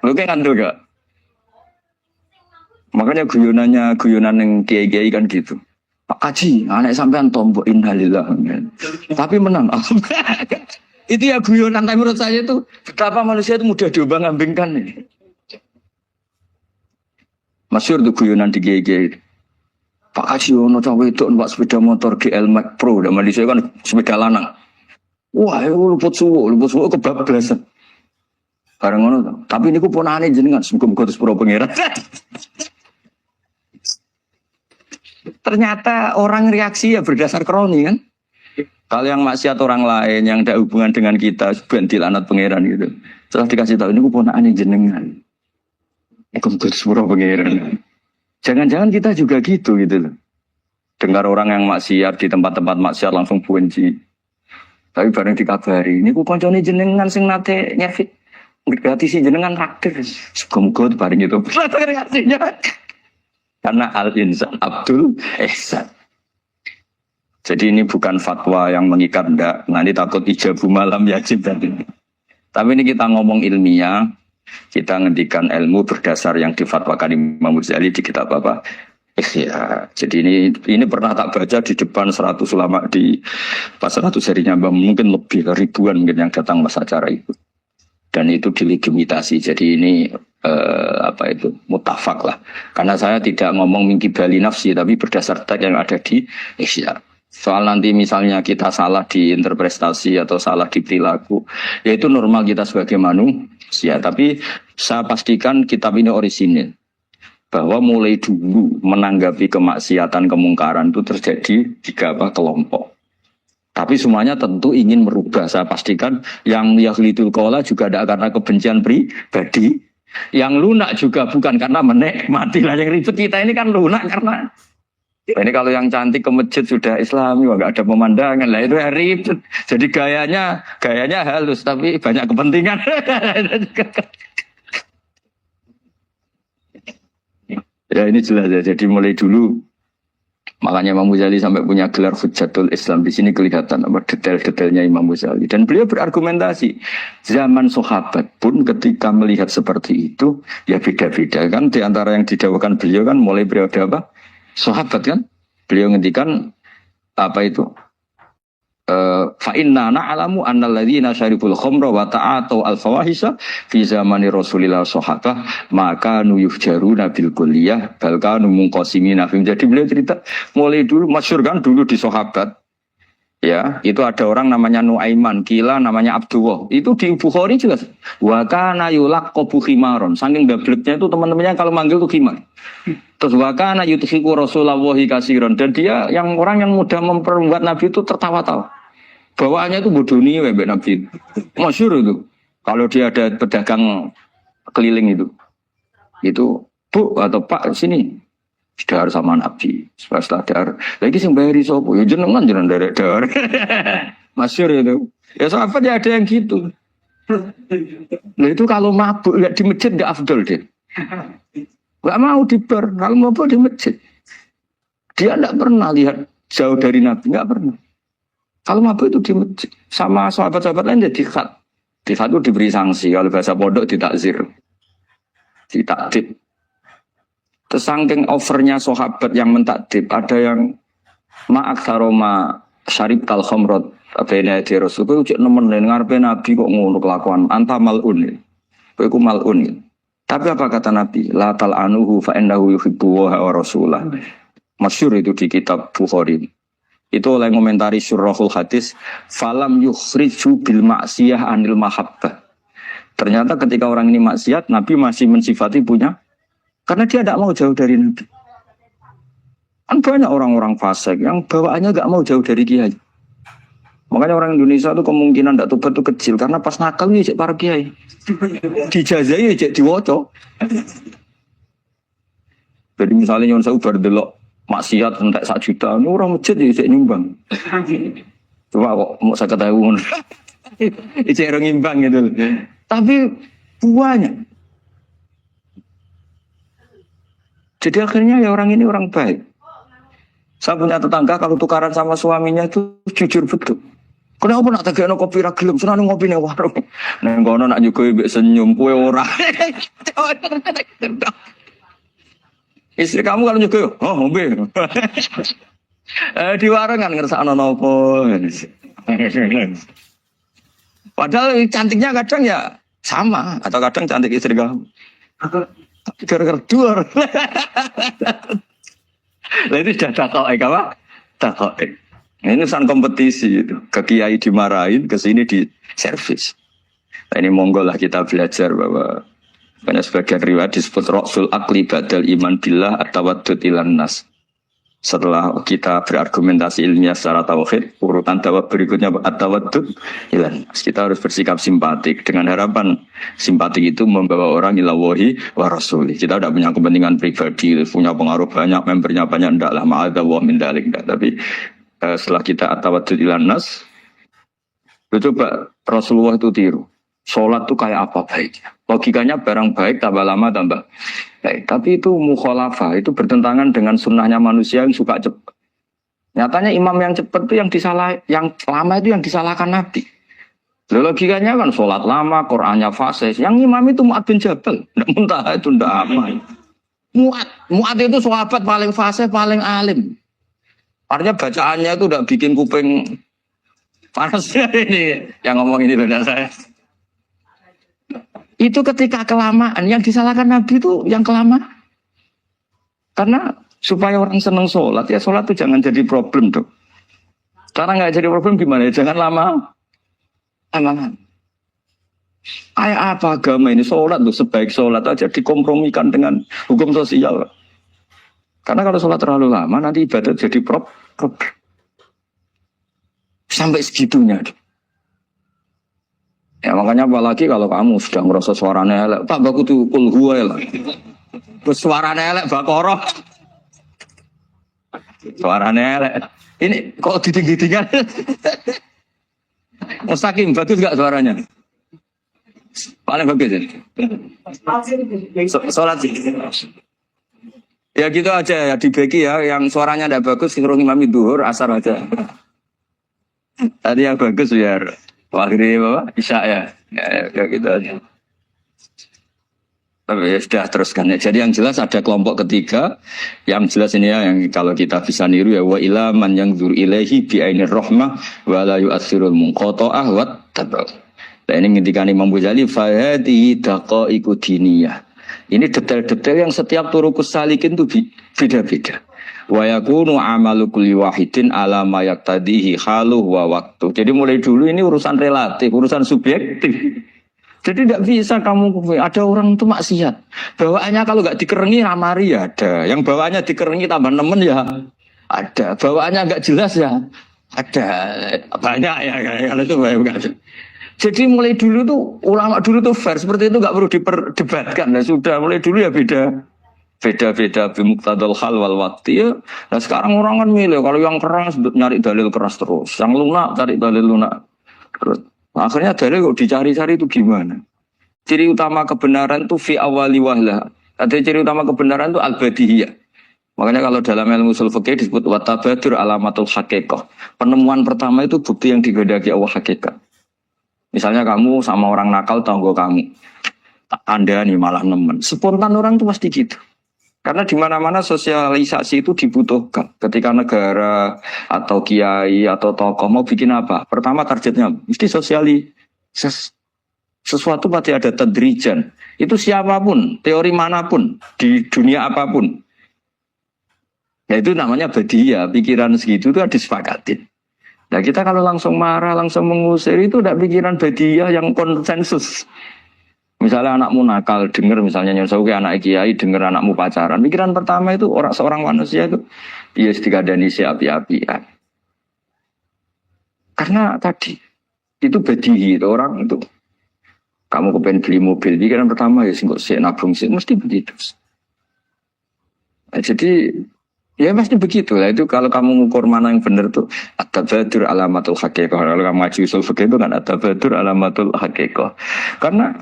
B: Lu kayak ngandel gak? Makanya guyonan yang kiai-kiai kan gitu. Pak Kaji, anak sampean tombok innalillah. Tapi menang. Itu ya guyonan, tapi menurut saya itu betapa manusia itu mudah diombang-ambingkan nih. Masyhur tuh guyonan di kiai-kiai. Pak Kaji ono cawe itu numpak sepeda motor GL Max Pro, dan Malaysia kan sepeda lanang. Wah, luput suwo kebablasan. Bareng ngono to. Tapi niku ponane jenengan muga-muga terus pro pangeran. Ternyata orang reaksi ya berdasar kroni kan. Kalau yang maksiat orang lain yang ada hubungan dengan kita ben dilanat pangeran gitu. Setelah dikasih tahu niku ponane jenengan. Muga-muga terus pro pangeran. Jangan-jangan kita juga gitu loh. Dengar orang yang maksiat di tempat-tempat maksiat langsung benci. Tapi bareng dikabari, ini ku koncone jenengan sing nate nyevit gratis jenengan raktir. Muga-muga bareng itu. Artinya karena al-insan Abdul Ihsan. Jadi ini bukan fatwa yang mengikat, enggak. Nanti takut ijabu malam yajib tadi. Tapi ini kita ngomong ilmiah, kita ngendikan ilmu berdasar yang difatwakan Imam Ghazali di kitab apa? Ya. Jadi ini pernah tak baca di depan 100 ulama di pas 100 harinya, mungkin lebih ribuan mungkin yang datang pas acara itu. Dan itu dilegitimasi. Jadi ini mutafak lah. Karena saya tidak ngomong mingki bali nafsi, tapi berdasar teks yang ada di Ihya. Soal nanti misalnya kita salah di interpretasi atau salah di perilaku, ya itu normal kita sebagai manusia. Tapi saya pastikan kitab ini orisinil, bahwa mulai dulu menanggapi kemaksiatan kemungkaran itu terjadi 3 kelompok. Tapi semuanya tentu ingin merubah. Saya pastikan yang yahlidul qola juga tidak karena kebencian pribadi, yang lunak juga bukan karena menikmati. Lah yang ribet kita ini kan lunak karena ini kalau yang cantik ke masjid sudah Islami, nggak ada pemandangan, lah itu ribet. Jadi gayanya halus tapi banyak kepentingan. Ya ini jelas ya. Jadi mulai dulu makanya Imam Ghazali sampai punya gelar Hujjatul Islam. Di sini kelihatan apa detail-detailnya Imam Ghazali. Dan beliau berargumentasi. Zaman sahabat pun ketika melihat seperti itu, ya beda-beda kan. Di antara yang didakwakan beliau kan mulai periode apa? Sahabat kan. Beliau ngendikan apa itu? Fa inna na'lamu annal ladzina syaribul khamra wa ta'atu al-fawahisha fi zamani Rasulillah sahabah maka nuyuhjaruna bil kulliyah bal kanu munqasimina. Jadi beliau cerita mulai dulu masyhur kan dulu di sahabat. Ya, itu ada orang namanya Nuaiman, kila namanya Abdullah. Itu di Bukhari juga. Wa kana yulaqabu khimaron. Saking gableknya itu teman-temannya kalau manggil tuh khimar. Terus wa kana yuthiqu Rasulullah katsiran. Dan dia yang orang yang mudah memperbuat Nabi itu tertawa-tawa. Bawaannya itu bodoni mbek Nabi. Masyhur itu. Kalau dia ada pedagang keliling itu. Itu, Bu atau Pak sini. Dahar sama Nabi. Setelah dahar. Lagi sing bayari sapa? Ya jenengan derek dahar. Masyhur itu. Ya sahabat ya ada yang gitu. Nah itu kalau mabuk enggak di masjid enggak afdol deh. Enggak mau di bar, kalau mabuk di masjid. Dia enggak pernah lihat jauh dari Nabi, enggak pernah. Kalau mabuk itu di masjid, sama sahabat-sahabat lain jadi khat. Di khat itu diberi sanksi, kalau bahasa pondok ditakzir. Ditakdib. Terus saking overnya sahabat yang mentakdib, ada yang ma'aksaroma syarib tal khomrot abena di Rasul. Kau cek nemen ngarepe Nabi kok ngono kelakuan, anta malun. Kau malun. Tapi apa kata Nabi? La tal anuhu fa innahu yuhibbu wa rasulah. Masyhur itu di kitab Bukhari. Itu oleh komentari Syurahul Hadis, falam yukhriju bil maksiyah anil mahabbah. Ternyata ketika orang ini maksiat, Nabi masih mensifati punya, karena dia tidak mau jauh dari Nabi. Kan banyak orang-orang fasik yang bawaannya tidak mau jauh dari kiai. Makanya orang Indonesia itu kemungkinan tidak tobat itu kecil, karena pas nakal ini cek para kiai. Dijazai cek diwoco. Jadi misalnya nyon saya ubar delok maksiat entek 1 juta, ini orang masjid ya cek nyumbang. Coba kok mau saya ketahui. Cek orang ngimbang gitu. Tapi banyak. Jadi akhirnya ya orang ini orang baik. Saya punya tetangga kalau tukaran sama suaminya itu jujur betul. Kenapa nak tegakno kopi ra gelem, seneng ngopi ning warung. Nang kono nak nyugoi mbek senyum kowe ora. Istri kamu kalau nyugoi, oh ngombe. Di warung kan ngersakno nopo. Padahal cantiknya kadang ya sama, atau kadang cantik istri kamu. Gara-gara dua. Lah itu sudah takok apa? Takok. Ini urusan kompetisi itu. Ke kiai dimarahin, ke sini di servis. Nah, ini monggo lah kita belajar bahwa banyak sebagian riwayat disebut Rasul Akli Badal Iman Billah At-Tawaddud Ilan Nas. Setelah kita berargumentasi ilmiah secara tauhid, urutan jawab berikutnya At-Tawaddud Ilan Nas. Kita harus bersikap simpatik dengan harapan simpatik itu membawa orang ila wahi wa rasuli. Kita tidak punya kepentingan pribadi, punya pengaruh banyak, membernya banyak, tidak lah ma'adha wa min dalik. Tapi setelah kita At-Tawaddud Ilan Nas, Lo coba Rasulullah itu tiru. Sholat tuh kayak apa baiknya. Logikanya barang baik tambah lama tambah baik. Tapi itu mukhalafah, itu bertentangan dengan sunnahnya manusia yang suka cepat. Nyatanya imam yang cepat itu yang lama itu yang disalahkan Nabi. Logikanya kan sholat lama, Qur'annya fase. Yang imam itu Mu'ad bin Jabal. Nggak muntah itu ndak aman. Mu'ad itu sahabat paling fase, paling alim. Artinya bacaannya itu udah bikin kuping panas ini. Yang ngomong ini loh saya. Itu ketika kelamaan, yang disalahkan Nabi itu yang kelamaan. Karena supaya orang senang sholat, ya sholat itu jangan jadi problem dong. Cara nggak jadi problem gimana? Jangan lama. Kayak apa agama ini? Sholat tuh sebaik sholat aja dikompromikan dengan hukum sosial. Karena kalau sholat terlalu lama, nanti ibadah jadi problem. Sampai segitunya. Ya makanya apalagi kalau kamu sudah merasa suaranya elek, tak baku tuh kulhuwa lah. Terus suaranya elek bakoroh. Suaranya elek. Ini kok ditinggi-tinggian? Mustaqim, bagus gak suaranya? Paling bagus ya? Sholat sih. Ya gitu aja ya, dibagi ya. Yang suaranya tidak bagus, ngurung imam duhur, asar aja. Tadi yang bagus biar akhirnya bapak isya ya. Ya gitu aja. Tapi ya sudah teruskan ya. Jadi yang jelas ada kelompok ketiga. Yang jelas ini ya, yang kalau kita bisa niru ya, wa ila man yang dzur ilaihi bi ainir rahmah wa la yu'athirul munqata'ah wa tabau. Nah ini ngendikan Imam Ghazali fa hadhihi daqaiqu diniyah. Ini detail-detail yang setiap turukus salikin itu beda-beda. Wa yakunu amalu kulli wahidin ala ma yaqtadihi haluhu wa waqtu. Jadi mulai dulu ini urusan relatif, urusan subjektif. Jadi tidak bisa kamu, ada orang itu maksiat. Bawaannya kalau nggak dikerengi ramari ya ada. Yang bawaannya dikerengi tambah nemen ya ada. Bawaannya nggak jelas ya ada. Banyak ya kalau itu banyak. Jadi mulai dulu tuh ulama dulu tuh fair seperti itu nggak perlu diperdebatkan. Nah, sudah mulai dulu ya beda bimuqtadal hal wal waqti ya. Nah sekarang orang kan milih kalau yang keras nyari dalil keras terus, yang lunak cari dalil lunak terus. Akhirnya dalil kok dicari-cari itu gimana? Ciri utama kebenaran itu fi awali wahla. Ada ciri utama kebenaran itu al-badihiyah. Makanya kalau dalam ilmu ushul fikih disebut watabadur alamatul haqiqah. Penemuan pertama itu bukti yang digedaki Allah hakikat. Misalnya kamu sama orang nakal tanggo kamu. Anda nih malah nemen. Spontan orang itu pasti gitu. Karena di mana-mana sosialisasi itu dibutuhkan. Ketika negara atau kiai atau tokoh mau bikin apa? Pertama targetnya mesti sesuatu pasti ada tadrijan. Itu siapapun, teori manapun, di dunia apapun. Ya itu namanya badiyah. Pikiran segitu itu disepakatin. Nah kita kalau langsung marah, langsung mengusir itu udah pikiran badiyah yang konsensus. Misalnya anakmu nakal, dengar misalnya nyosok anak kiai, dengar anakmu pacaran. Pikiran pertama itu seorang manusia itu dia dikadani si api-apian. Karena tadi itu badihi itu orang itu. Kamu kepengen beli mobil, pikiran pertama ya singgok si nabung sih mesti begitu. Nah, jadi ya pasti begitu lah. Itu kalau kamu ngukur mana yang benar tuh at-tabadur alamatul haqiqah. Kalau kamu ngaji usul fikih itu kan at-tabadur alamatul haqiqah. Karena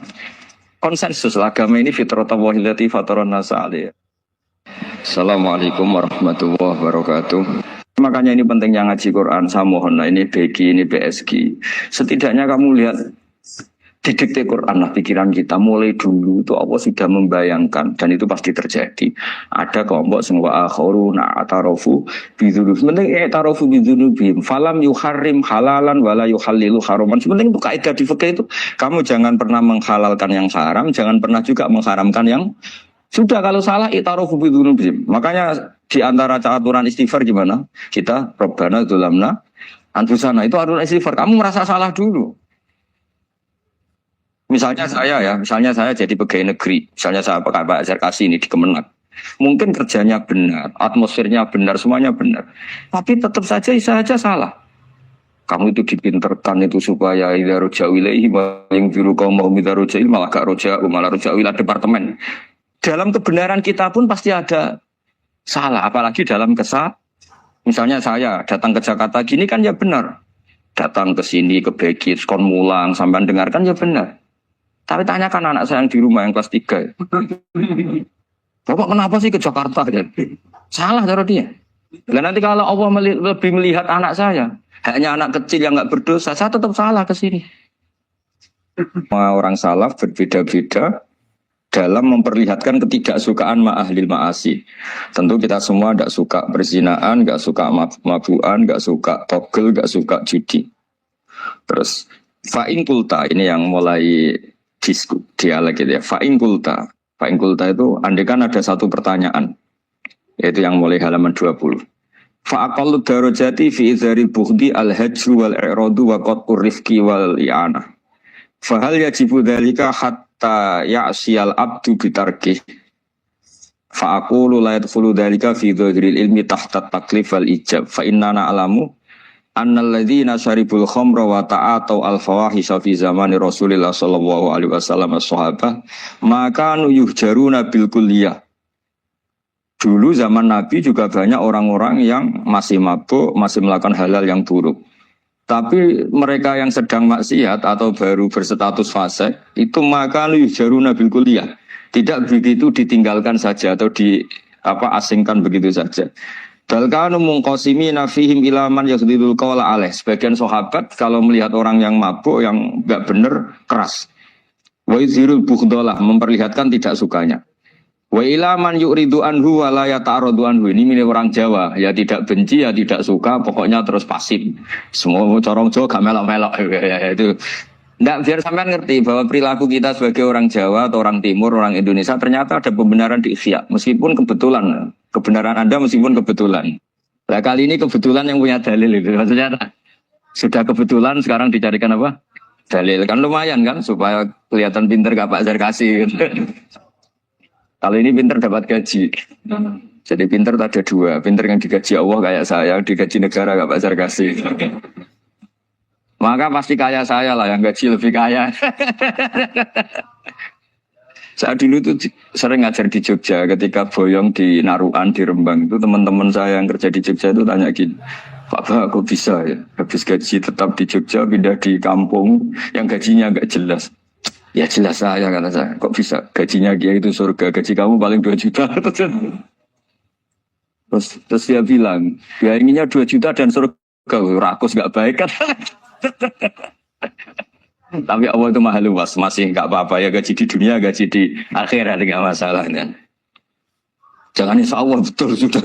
B: konsensus agama ini fitratallahi allati fataran nasa 'alaiha. Assalamualaikum warahmatullahi wabarakatuh. Makanya ini pentingnya ngaji Quran. Saya mohon, nah ini BG, ini PSG. Setidaknya kamu lihat didikte Quran lah pikiran kita. Mulai dulu itu Allah sudah membayangkan dan itu pasti terjadi. Ada kelompok semua akhiruna atarofu bidzunub. Sebenarnya atarofu bidzunubihim. Falam yuharrim halalan wala yuhallilu haraman. Sebenarnya itu kaidah di fikih itu. Kamu jangan pernah menghalalkan yang haram, jangan pernah juga mengharamkan yang sudah. Kalau salah itarofu bidzunubihim. Makanya di antara aturan istighfar gimana? Kita Rabbana dzulamna anfusana itu aturan istighfar. Kamu merasa salah dulu. Misalnya saya jadi pegawai negeri, misalnya saya Pak Zarkasi ini di Kemenak. Mungkin kerjanya benar, atmosfernya benar, semuanya benar. Tapi tetap saja salah. Kamu itu dipinterkan itu supaya idza ruja'u ilaihi yang biru kaum mau idza ruja'il malah gak malah ruja'u ila departemen. Dalam kebenaran kita pun pasti ada salah, apalagi dalam misalnya saya datang ke Jakarta gini kan ya benar. datang ke sini ke Begit, kon mulang, sampean dengarkan ya benar. Tapi tanyakan anak saya yang di rumah yang kelas 3. Bapak kenapa sih ke Jakarta? Salah cara dia. Dan nanti kalau Allah lebih melihat anak saya, hanya anak kecil yang nggak berdosa, saya tetap salah ke sini. Orang salaf berbeda-beda dalam memperlihatkan ketidaksukaan ma'ahlil ma'asi. Tentu kita semua tidak suka perzinaan, nggak suka mabuan, nggak suka togel, nggak suka judi. Terus fa'in kulta, ini yang mulai dialog gitu ya. Fa'in kulta itu andaikan ada satu pertanyaan, yaitu yang mulai halaman 20. Fa'aqallu darajati fi izharil bughdi al-hajru wal-i'radu wa qat'ur rifqi wal-i'anah. Fahal yajibu dzalika hatta ya'siyal abdu bitarkih. Fa'aqulu la yadkhulu dzalika fi dhahiril ilmi tahta taklif wal ijab. Fa inna na'lamu annal ladzina syaribul khamra wa ta'atau al fawahisha fi zamani Rasulillah sallallahu alaihi wasallam as-sahabah maka yuhjaruna bil kulliyah. Dulu zaman Nabi juga banyak orang-orang yang masih mabuk, masih melakukan halal yang buruk. Tapi mereka yang sedang maksiat atau baru berstatus fasik itu maka yuhjaruna bil kulliyah. Tidak begitu ditinggalkan saja atau asingkan begitu saja. Balkanu mungqasimina fihim ilaman yakhdidul qawla alaih. Sebagian sahabat kalau melihat orang yang mabuk, yang enggak benar, keras. Wa yuzhirul bughdalah, memperlihatkan tidak sukanya. Wa ilaman yu'ridu anhu wa la yata'aradu anhu. Ini milik orang Jawa, ya tidak benci, ya tidak suka, pokoknya terus pasif. Semua corong Jawa gak melok-melok. Ya, itu. Nggak, biar sampean ngerti bahwa perilaku kita sebagai orang Jawa atau orang Timur, orang Indonesia ternyata ada pembenaran di ikhya, meskipun kebetulan. Kebenaran Anda meskipun kebetulan. Nah kali ini kebetulan yang punya dalil itu. Maksudnya sudah kebetulan sekarang dicarikan apa? Dalil. Kan lumayan kan supaya kelihatan pinter gak Pak Zarkasi. Kalau ini pinter dapat gaji. Jadi pinter ada dua. Pinter yang digaji Allah kayak saya, digaji negara gak Pak Zarkasi. Maka pasti kaya saya lah yang gaji lebih kaya. Saya dulu tuh sering ngajar di Jogja ketika boyong di Naruan, di Rembang. Itu teman-teman saya yang kerja di Jogja itu tanya gini, Pak, kok bisa ya? Habis gaji tetap di Jogja, pindah di kampung yang gajinya agak jelas. Ya jelas saya, kata saya. Kok bisa? Gajinya dia itu surga, gaji kamu paling 2 juta. Terus dia bilang, ya inginnya 2 juta dan surga. Rakus gak baik kan? Tapi Allah itu maha luas, masih nggak apa-apa ya, gaji di dunia, gaji di akhirat nggak masalah kan. Jangan insya Allah betul sudah.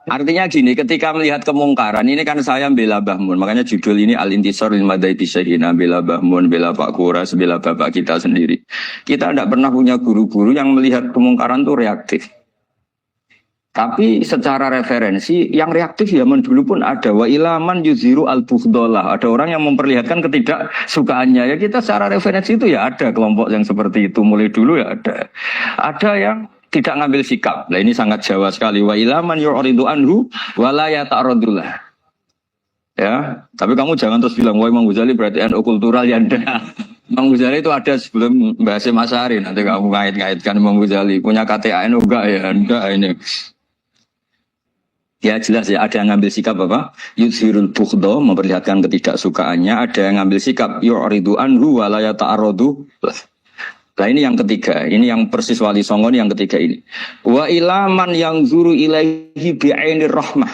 B: Artinya gini, ketika melihat kemungkaran ini kan saya bela Mbah Mun, makanya judul ini Al-Intisar lil Madaiti Syahina, bela Mbah Mun, bela Pak Kuras, bela bapak kita sendiri. Kita tidak pernah punya guru-guru yang melihat kemungkaran itu reaktif. Tapi secara referensi yang reaktif zaman dulu pun ada. Wa ilaman yuziru al-bughdalah. Ada orang yang memperlihatkan ketidaksukaannya. Ya kita secara referensi itu ya ada kelompok yang seperti itu. Mulai dulu ya ada. Ada yang tidak ngambil sikap. Nah ini sangat Jawa sekali. Wa ilaman yu'ridu anhu wa la yata'radullah. Ya, tapi kamu jangan terus bilang wah Imam Ghazali berarti NU kultural ya enggak. Imam Ghazali itu ada sebelum bahasa Mas Ari. Nanti kamu ngait-ngaitkan Imam Ghazali punya KTA NU enggak ya? Enggak ini. Ya jelas ya, ada yang ngambil sikap apa? Yuzhirul bughda, memperlihatkan ketidaksukaannya. Ada yang ngambil sikap yu'ridu anhu wa la yata'arradu. Nah ini yang ketiga, ini yang persis Wali Songo yang ketiga ini. Wa ilaman yang zuru ilaihi bi'ainir rahmah.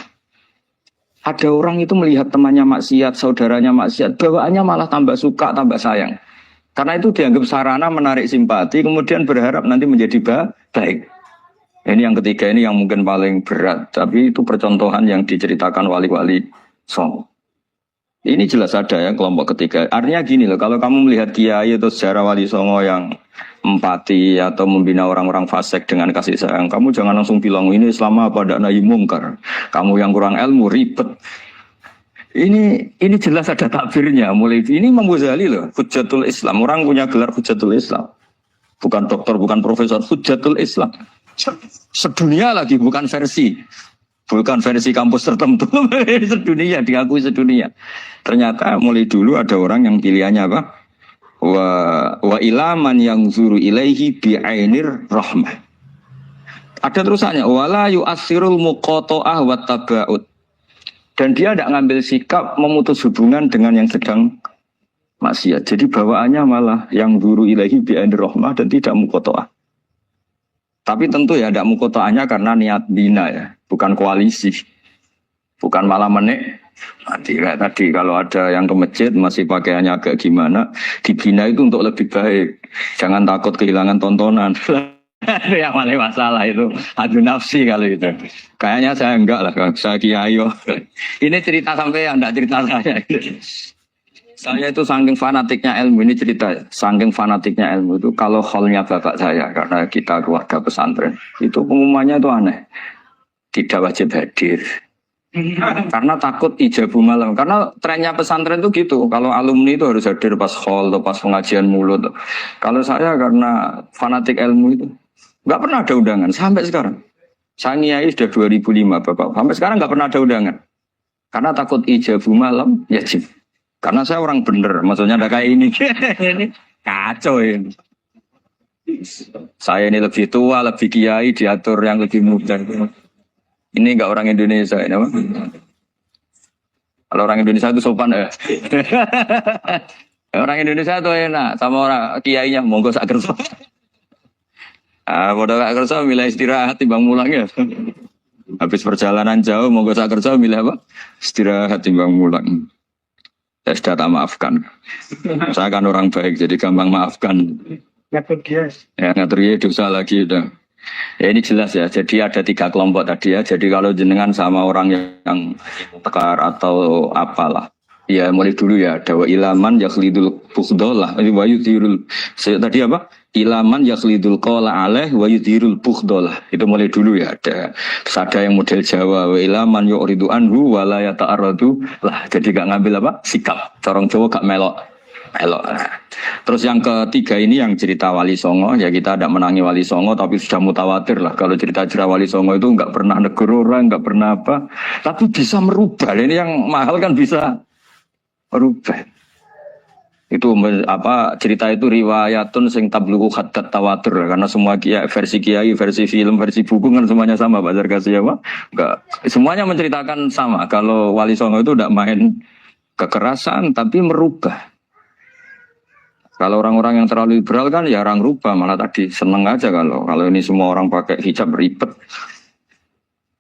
B: Ada orang itu melihat temannya maksiat, saudaranya maksiat, bawaannya malah tambah suka, tambah sayang. Karena itu dianggap sarana menarik simpati, kemudian berharap nanti menjadi baik. Ini yang ketiga, ini yang mungkin paling berat. Tapi itu percontohan yang diceritakan wali-wali Songo. Ini jelas ada ya kelompok ketiga. Artinya gini loh, kalau kamu melihat kiai atau sejarah Wali Songo yang empati atau membina orang-orang fasik dengan kasih sayang, kamu jangan langsung bilang ini Islam apa tidak nahi mungkar. Kamu yang kurang ilmu ribet. Ini jelas ada takbirnya. Mulai ini Imam Ghazali loh, Hujjatul Islam. Orang punya gelar Hujjatul Islam. Bukan dokter, bukan profesor, Hujjatul Islam. Sedunia lagi, bukan versi kampus tertentu. Sedunia, diakui sedunia. Ternyata mulai dulu ada orang yang pilihannya apa? Wa ilaman yang zuru ilaihi bi'ainir rahmah. Ada terusannya, wala yu'athirul muqata'ah wa taba'ud. Dan dia tidak ngambil sikap memutus hubungan dengan yang sedang maksiat. Jadi bawaannya malah yang guru ilahi bi'ainir rahmah dan tidak mukotoah. Tapi tentu ya tidak mukotoahnya karena niat bina ya, bukan koalisi. Bukan malah menik. Tadi kalau ada yang ke masjid masih pakaiannya agak gimana, dibina itu untuk lebih baik. Jangan takut kehilangan tontonan. Itu yang paling masalah itu. Adu nafsi kalau itu. Kayaknya saya enggak lah, saya kiai. Ini cerita sampai yang enggak cerita saya. Saya itu saking fanatiknya ilmu, ini cerita ya. Saking fanatiknya ilmu itu kalau hallnya bapak saya, karena kita keluarga pesantren, itu pengumumannya itu aneh. Tidak wajib hadir. Karena takut ijabu malam. Karena trennya pesantren itu gitu. Kalau alumni itu harus hadir pas hall atau pas pengajian mulut. Kalau saya karena fanatik ilmu itu nggak pernah ada undangan sampai sekarang. Saya niai sudah 2005 bapak. Sampai sekarang nggak pernah ada undangan. Karena takut ijabu malam yajib. Karena saya orang bener. Maksudnya ada kayak ini. Ini kacau ini. Saya ini lebih tua, lebih kiai, diatur yang lebih muda. Ini enggak orang Indonesia ini apa? Kalau orang Indonesia itu sopan ya. Orang Indonesia itu enak sama orang kiainya monggo sak kersa. Padha sak kersa milih istirahat timbang mulang ya. Habis perjalanan jauh monggo sak kersa milih apa? Istirahat timbang mulang. Saya sudah tak maafkan. Saya kan orang baik jadi gampang maafkan. Ngatur dia. Ya ngatur dia dosa lagi udah. Ya ini jelas ya, jadi ada 3 kelompok tadi ya. Jadi kalau jenengan sama orang yang tekar atau apalah, ya mulai dulu ya. Ada wa ilaman yakhlidul bukhdolah, wa yudhirul. Tadi apa? Ilaman yakhlidul qala alaih wa yudhirul bukhdolah. Itu mulai dulu ya. Ada yang model Jawa, wa ilaman yu'ridu anhu wa la yata'arradu lah. Jadi gak ngambil apa? Sikap. Corong Jawa gak melok. Terus yang ketiga ini yang cerita Wali Songo, ya kita tidak menangi Wali Songo tapi sudah mutawatir lah. Kalau cerita Wali Songo itu nggak pernah negur orang, nggak pernah apa, tapi bisa merubah. Ini yang mahal kan bisa merubah. Itu apa cerita itu riwayatun sing tablughu hadat tawatur, karena semua versi kiai, versi film, versi buku kan semuanya sama. Pak Zarkasi apa? Enggak, semuanya menceritakan sama. Kalau Wali Songo itu tidak main kekerasan tapi merubah. Kalau orang-orang yang terlalu liberal kan ya orang rubah, malah tadi seneng aja kalau ini semua orang pakai hijab ribet.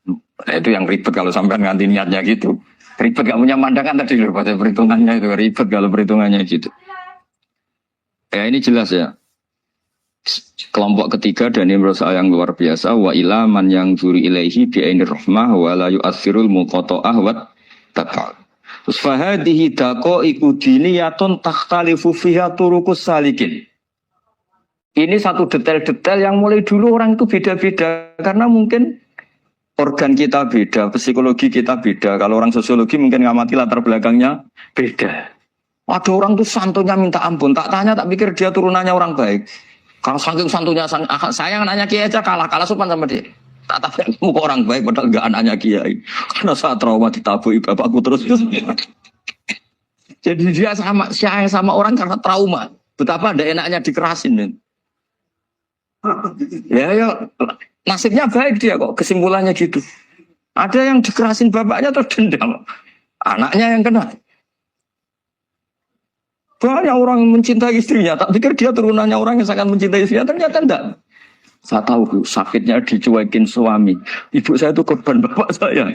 B: Nah, itu yang ribet kalau sampai nganti niatnya gitu. Ribet gak punya pandangan tadi loh pada perhitungannya itu ribet kalau perhitungannya gitu. Ya ini jelas ya. Kelompok ketiga dan ini menurut saya yang luar biasa, wa ila man yang zuri ilaihi bi'ainir rahmah wa la yu'athirul muqata'ah wa tabal. Terus fahadihi daqaiqu diniyatun takhtalifu fiha turuqus salikin. Ini satu detail-detail yang mulai dulu orang itu beda-beda karena mungkin organ kita beda, psikologi kita beda. Kalau orang sosiologi mungkin ngamati latar belakangnya beda. Ada orang tuh santunya minta ampun, tak tanya tak pikir dia turunannya orang baik. Kalau saking santunya saya nanya kiai aja kalah sopan sama dia. Tak tanya kamu kok orang baik padahal enggak anaknya kiai. Karena saat trauma ditabui bapakku terus. Jadi dia sama orang karena trauma. Betapa ada enaknya dikerasin. Ya nasibnya baik dia kok, kesimpulannya gitu. Ada yang dikerasin bapaknya terus dendam. Anaknya yang kena. Banyak orang yang mencintai istrinya, tak pikir dia turunannya orang yang sangat mencintai istrinya, ternyata enggak. Saya tahu sakitnya dicuekin suami. Ibu saya itu korban bapak saya.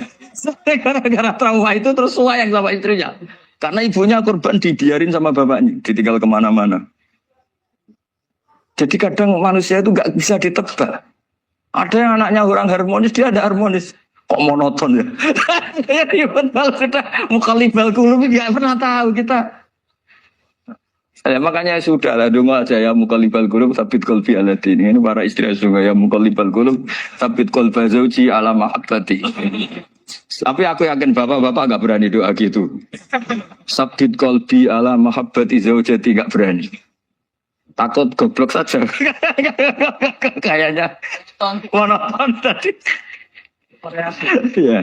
B: Gara-gara trauma itu terus sayang sama istrinya. Karena ibunya korban dibiarin sama bapaknya, ditinggal kemana-mana. Jadi kadang manusia itu nggak bisa ditebak. Ada yang anaknya orang harmonis, dia ada harmonis. Kok monoton ya? Ribet banget sudah mukhalifal qulub, nggak pernah tahu kita. Ya, makanya sudah lah dong aja ya mukhalifal qulub sabit qalbi ala din. Ini para istri juga ya mukhalifal qulub sabit qalbi zauji ala mahabbati. Tapi aku yakin bapak-bapak nggak berani doa gitu. Sabit qalbi ala mahabbati zaujati nggak berani. Takut goblok saja. Kayaknya monoton tadi. Ya.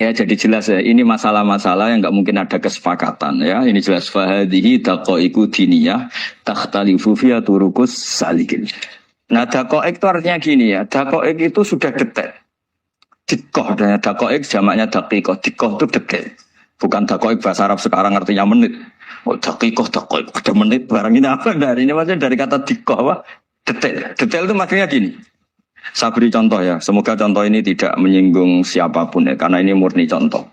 B: Ya jadi jelas ya, ini masalah-masalah yang nggak mungkin ada kesepakatan ya. Ini jelas fahadihi daqaiqu diniyah takhtalifu fiha turuqus salikin. Nah daqaiq itu artinya gini ya, daqaiq itu sudah detail. Dikoh, dan dakoik jamaknya dakikoh. Dikoh itu detik. Bukan dakoik bahasa Arab sekarang artinya menit. Oh dakikoh, dakoik, ada menit. Barang ini apa? Dari ini maksudnya dari kata dikoh apa? Detail. Detail itu maksudnya gini. Saya beri contoh ya. Semoga contoh ini tidak menyinggung siapapun ya. Karena ini murni contoh.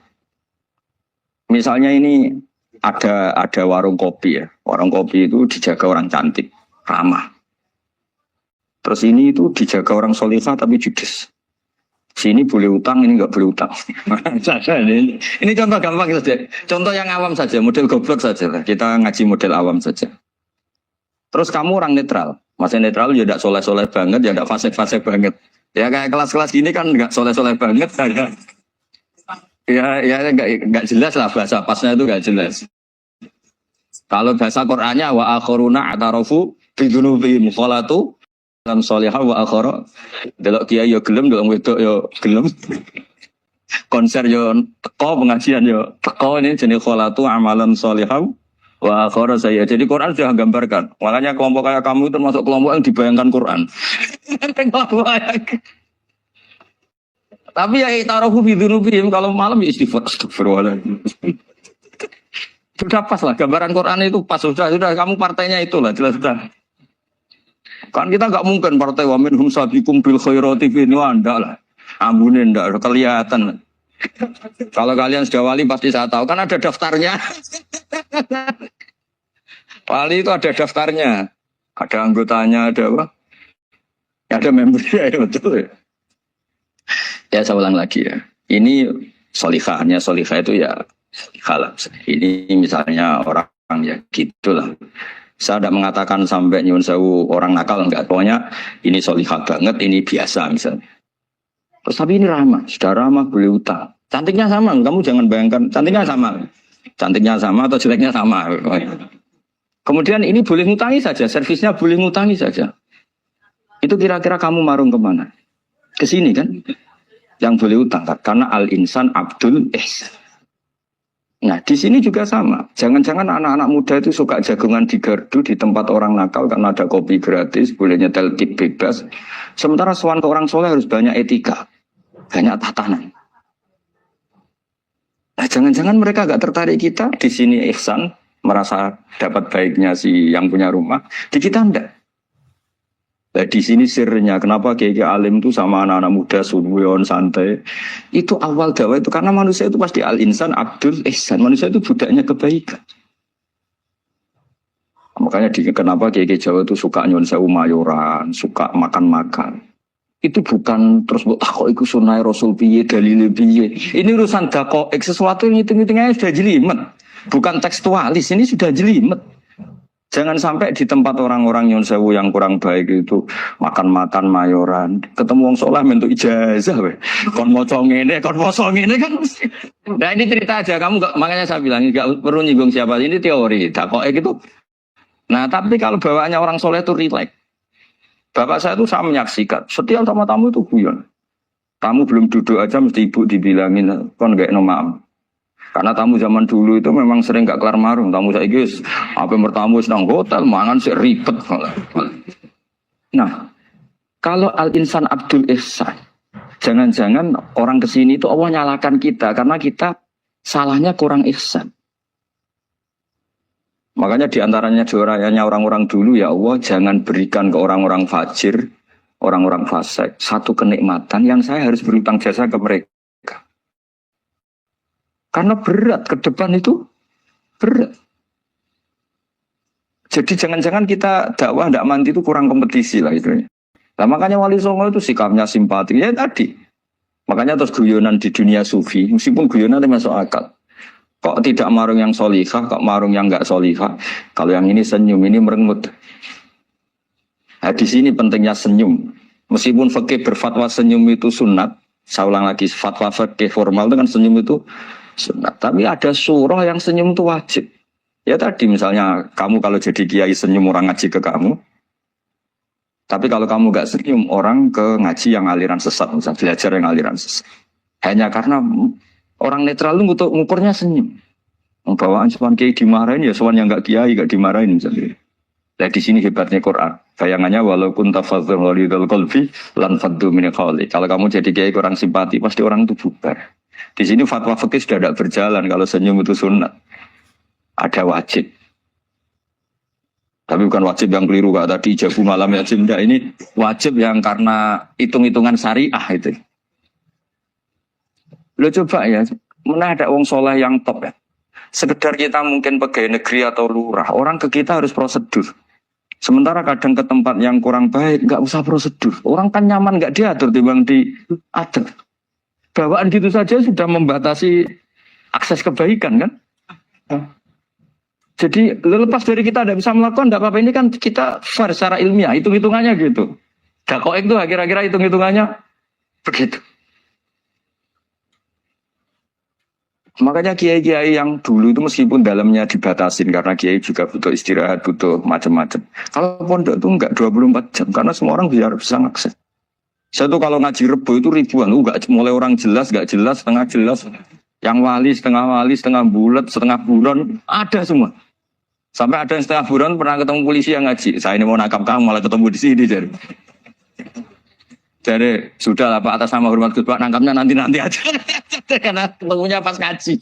B: Misalnya ini ada warung kopi ya. Warung kopi itu dijaga orang cantik, ramah. Terus ini itu dijaga orang solihah tapi judes. Sini boleh utang, ini nggak boleh utang. Ini contoh gampang saja. Contoh yang awam saja, model goblok saja. Kita ngaji model awam saja. Terus kamu orang netral. Maksudnya netral ya tidak soleh-soleh banget, ya tidak fasik-fasik banget. Ya kayak kelas-kelas gini kan nggak soleh-soleh banget. Ya nggak jelas lah bahasa pasnya itu nggak jelas. Kalau bahasa Qur'annya wa akhiruna atarafu bidunubihim kholatu lam solihah wa akhara. Delok kiai yo gelem, delok wedok yo gelem. Konser yo teko, pengajian yo teko, ini jenis kholatu amalan solihah wa akhara saya. Jadi Quran sudah gambarkan. Makanya kelompok kayak kamu itu termasuk kelompok yang dibayangkan Quran. Tapi ya taruhu bidunubihim kalau malam ya istighfar astagfirullahaladzim. Sudah pas lah gambaran Quran itu pas sudah kamu partainya itulah jelas sudah. Kan kita nggak mungkin partai wamin hum sabiqum bil khairati ini anda lah. Ambunin ndak kelihatan. Kalau kalian sudah wali pasti saya tahu kan ada daftarnya. Wali itu ada daftarnya. Ada anggotanya, ada apa? Ada membernya ya betul ya. Ya saya ulang lagi ya. Ini solihahnya solihah itu ya solihah. Ini misalnya orang ya gitulah. Saya tidak mengatakan sampai nyuwun sewu orang nakal enggak. Pokoknya ini solihah banget, ini biasa misalnya. Terus tapi ini ramah, sudah ramah boleh utang. Cantiknya sama, kamu jangan bayangkan cantiknya sama. Cantiknya sama atau jeleknya sama. Kemudian ini boleh ngutangi saja, servisnya boleh ngutangi saja. Itu kira-kira kamu marung kemana? Ke sini kan? Yang boleh utang karena al-insan abdul ihsan. Nah di sini juga sama. Jangan-jangan anak-anak muda itu suka jagongan di gardu di tempat orang nakal karena ada kopi gratis, boleh nyetel tip bebas. Sementara sowan ke orang soleh harus banyak etika, banyak tatanan. Nah jangan-jangan mereka gak tertarik kita di sini ihsan, merasa dapat baiknya si yang punya rumah, di kita enggak. Nah, di sini sirnya kenapa kiai alim itu sama anak-anak muda suwon santai. Itu awal dakwah itu karena manusia itu pasti al-insan abdul ihsan. Manusia itu budaknya kebaikan. Makanya kenapa kiai Jawa itu suka nyuwun sewu mayoran, suka makan-makan. Itu bukan terus kok iku sunai Rasul piye dalile piye. Ini urusan dakoik sesuatu yang hitung-hitungannya sudah jelimet. Bukan tekstualis, ini sudah jelimet. Jangan sampai di tempat orang-orang nyuwun sewu yang kurang baik itu makan-makan mayoran, ketemu wong saleh mentuk ijazah we. Kon maca ngene, kon maca ngene kan. Nah ini cerita aja kamu enggak, makanya saya bilang enggak perlu nyinggung siapa, ini teori. Dakoik itu. Nah, tapi kalau bawaannya orang soleh itu rileks. Bapak saya itu saya menyaksikan, setiap sama tamu itu guyon. Tamu belum duduk aja mesti ibu dibilangin kon enggak maaf. Karena tamu zaman dulu itu memang sering gak kelar marung. Tamu saya guys, apa bertamu sedang hotel, mangan sih ribet. Nah, kalau al-insan abdul ihsan, jangan-jangan orang kesini itu Allah nyalakan kita karena kita salahnya kurang ihsan. Makanya diantaranya doanya orang-orang dulu ya Allah jangan berikan ke orang-orang fajir, orang-orang fasik satu kenikmatan yang saya harus berutang jasa ke mereka. Karena berat, ke depan itu berat. Jadi jangan-jangan kita dakwah tidak mandi itu kurang kompetisi lah itu. Nah makanya Wali Songo itu sikapnya simpati. Ya tadi. Makanya terus guyonan di dunia sufi, meskipun guyonan itu masuk akal. Kok tidak marung yang solihah, kok marung yang enggak solihah. Kalau yang ini senyum, ini merengut. Nah di sini pentingnya senyum. Meskipun fikih berfatwa senyum itu sunat, saya ulang lagi, fatwa fikih formal itu kan senyum itu sunat. Tapi ada surah yang senyum itu wajib. Ya tadi misalnya kamu kalau jadi kiai senyum orang ngaji ke kamu. Tapi kalau kamu gak senyum orang ke ngaji yang aliran sesat. Misalnya belajar yang aliran sesat. Hanya karena orang netral itu ngukurnya senyum. Bawaan soal kiai dimarahin ya soal yang gak kiai gak dimarahin misalnya. Nah di sini hebatnya Quran. Bayangannya walau kunta fadhlan ghalidhal qalbi lan faddu min qawli. Kalau kamu jadi kiai kurang simpati, pasti orang itu bubar. Di sini fatwa fikih sudah tidak berjalan kalau senyum itu sunat. Ada wajib. Tapi bukan wajib yang keliru kak tadi jabu malam ya cinta. Ini wajib yang karena hitung-hitungan syariah itu. Lo coba ya, mana ada wong soleh yang top ya. Sekedar kita mungkin pegawai negeri atau lurah, orang ke kita harus prosedur. Sementara kadang ke tempat yang kurang baik, nggak usah prosedur. Orang kan nyaman nggak diatur, timbang diatur. Bawaan gitu saja sudah membatasi akses kebaikan kan? Jadi lepas dari kita tidak bisa melakukan, tidak apa-apa. Ini kan kita fair secara ilmiah, hitung-hitungannya gitu. Dakoek itu kira-kira hitung-hitungannya begitu. Makanya kiai-kiai yang dulu itu meskipun dalamnya dibatasin karena kiai juga butuh istirahat, butuh macam-macam. Kalau pondok itu enggak 24 jam karena semua orang bisa ngakses. Saya tuh kalau ngaji Rebo itu ribuan, enggak mulai orang jelas, enggak jelas, setengah jelas, yang wali, setengah bulat, setengah buron, ada semua. Sampai ada yang setengah buron pernah ketemu polisi yang ngaji. Saya ini mau nangkap kamu malah ketemu di sini Jadi sudah lah Pak atas nama hormat Gus Pak nangkapnya nanti aja karena ketemunya pas ngaji.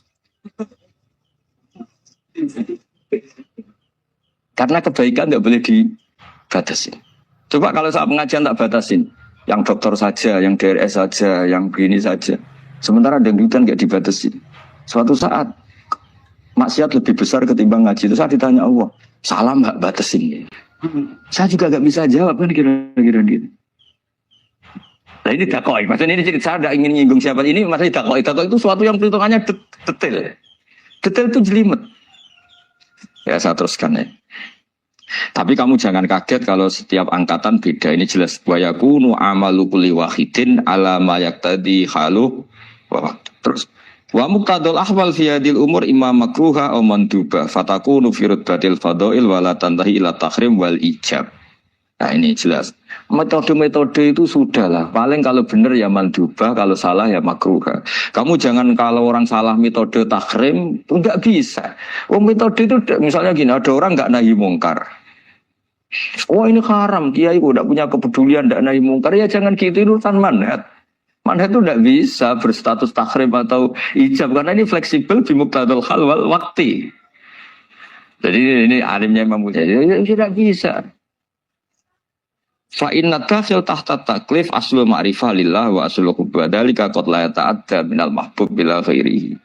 B: Karena kebaikan tidak boleh dibatasin. Coba kalau saat pengajian tak batasin, yang dokter saja, yang DRS saja, yang begini saja. Sementara dangdutan nggak dibatasin. Suatu saat maksiat lebih besar ketimbang ngaji. Itu saat ditanya Allah, salam nggak batasin? Saya juga nggak bisa jawab kan kira-kira gitu. Nah ini dakoi, maksudnya ini saya tidak ingin nyinggung siapa ini, maksudnya dakoi itu suatu yang perhitungannya detail. Detail itu jelimet. Ya saya teruskan ya. Tapi kamu jangan kaget kalau setiap angkatan beda. Ini jelas. Wa yakunu amalu kulli wahidin ala ma yaqtadi halu. Terus. Wa muqtadul ahwal fi hadil umur imma makruha aw manduba fatakunu fi rutbatil fadail wa la tantahi ila tahrim wal ijab. Nah ini jelas. Metode-metode itu sudahlah. Paling kalau benar ya mandubah, kalau salah ya makruh. Kamu jangan kalau orang salah metode tahrim, enggak bisa. Oh metode itu misalnya gini, ada orang enggak nahi mungkar. Oh ini haram, kiai udah punya kepedulian enggak nahi mungkar. Ya jangan gitu, itu urusan manhat. Manhat itu enggak bisa berstatus tahrim atau ijab karena ini fleksibel di muqtadul hal wal waqti. Jadi ini alimnya Imam Mujahid, ya tidak bisa. Fa inna dakhil tahta taklif aslu ma'rifah lillah wa aslu kubadalika qad la ta'adda minal mahbub bila ghairihi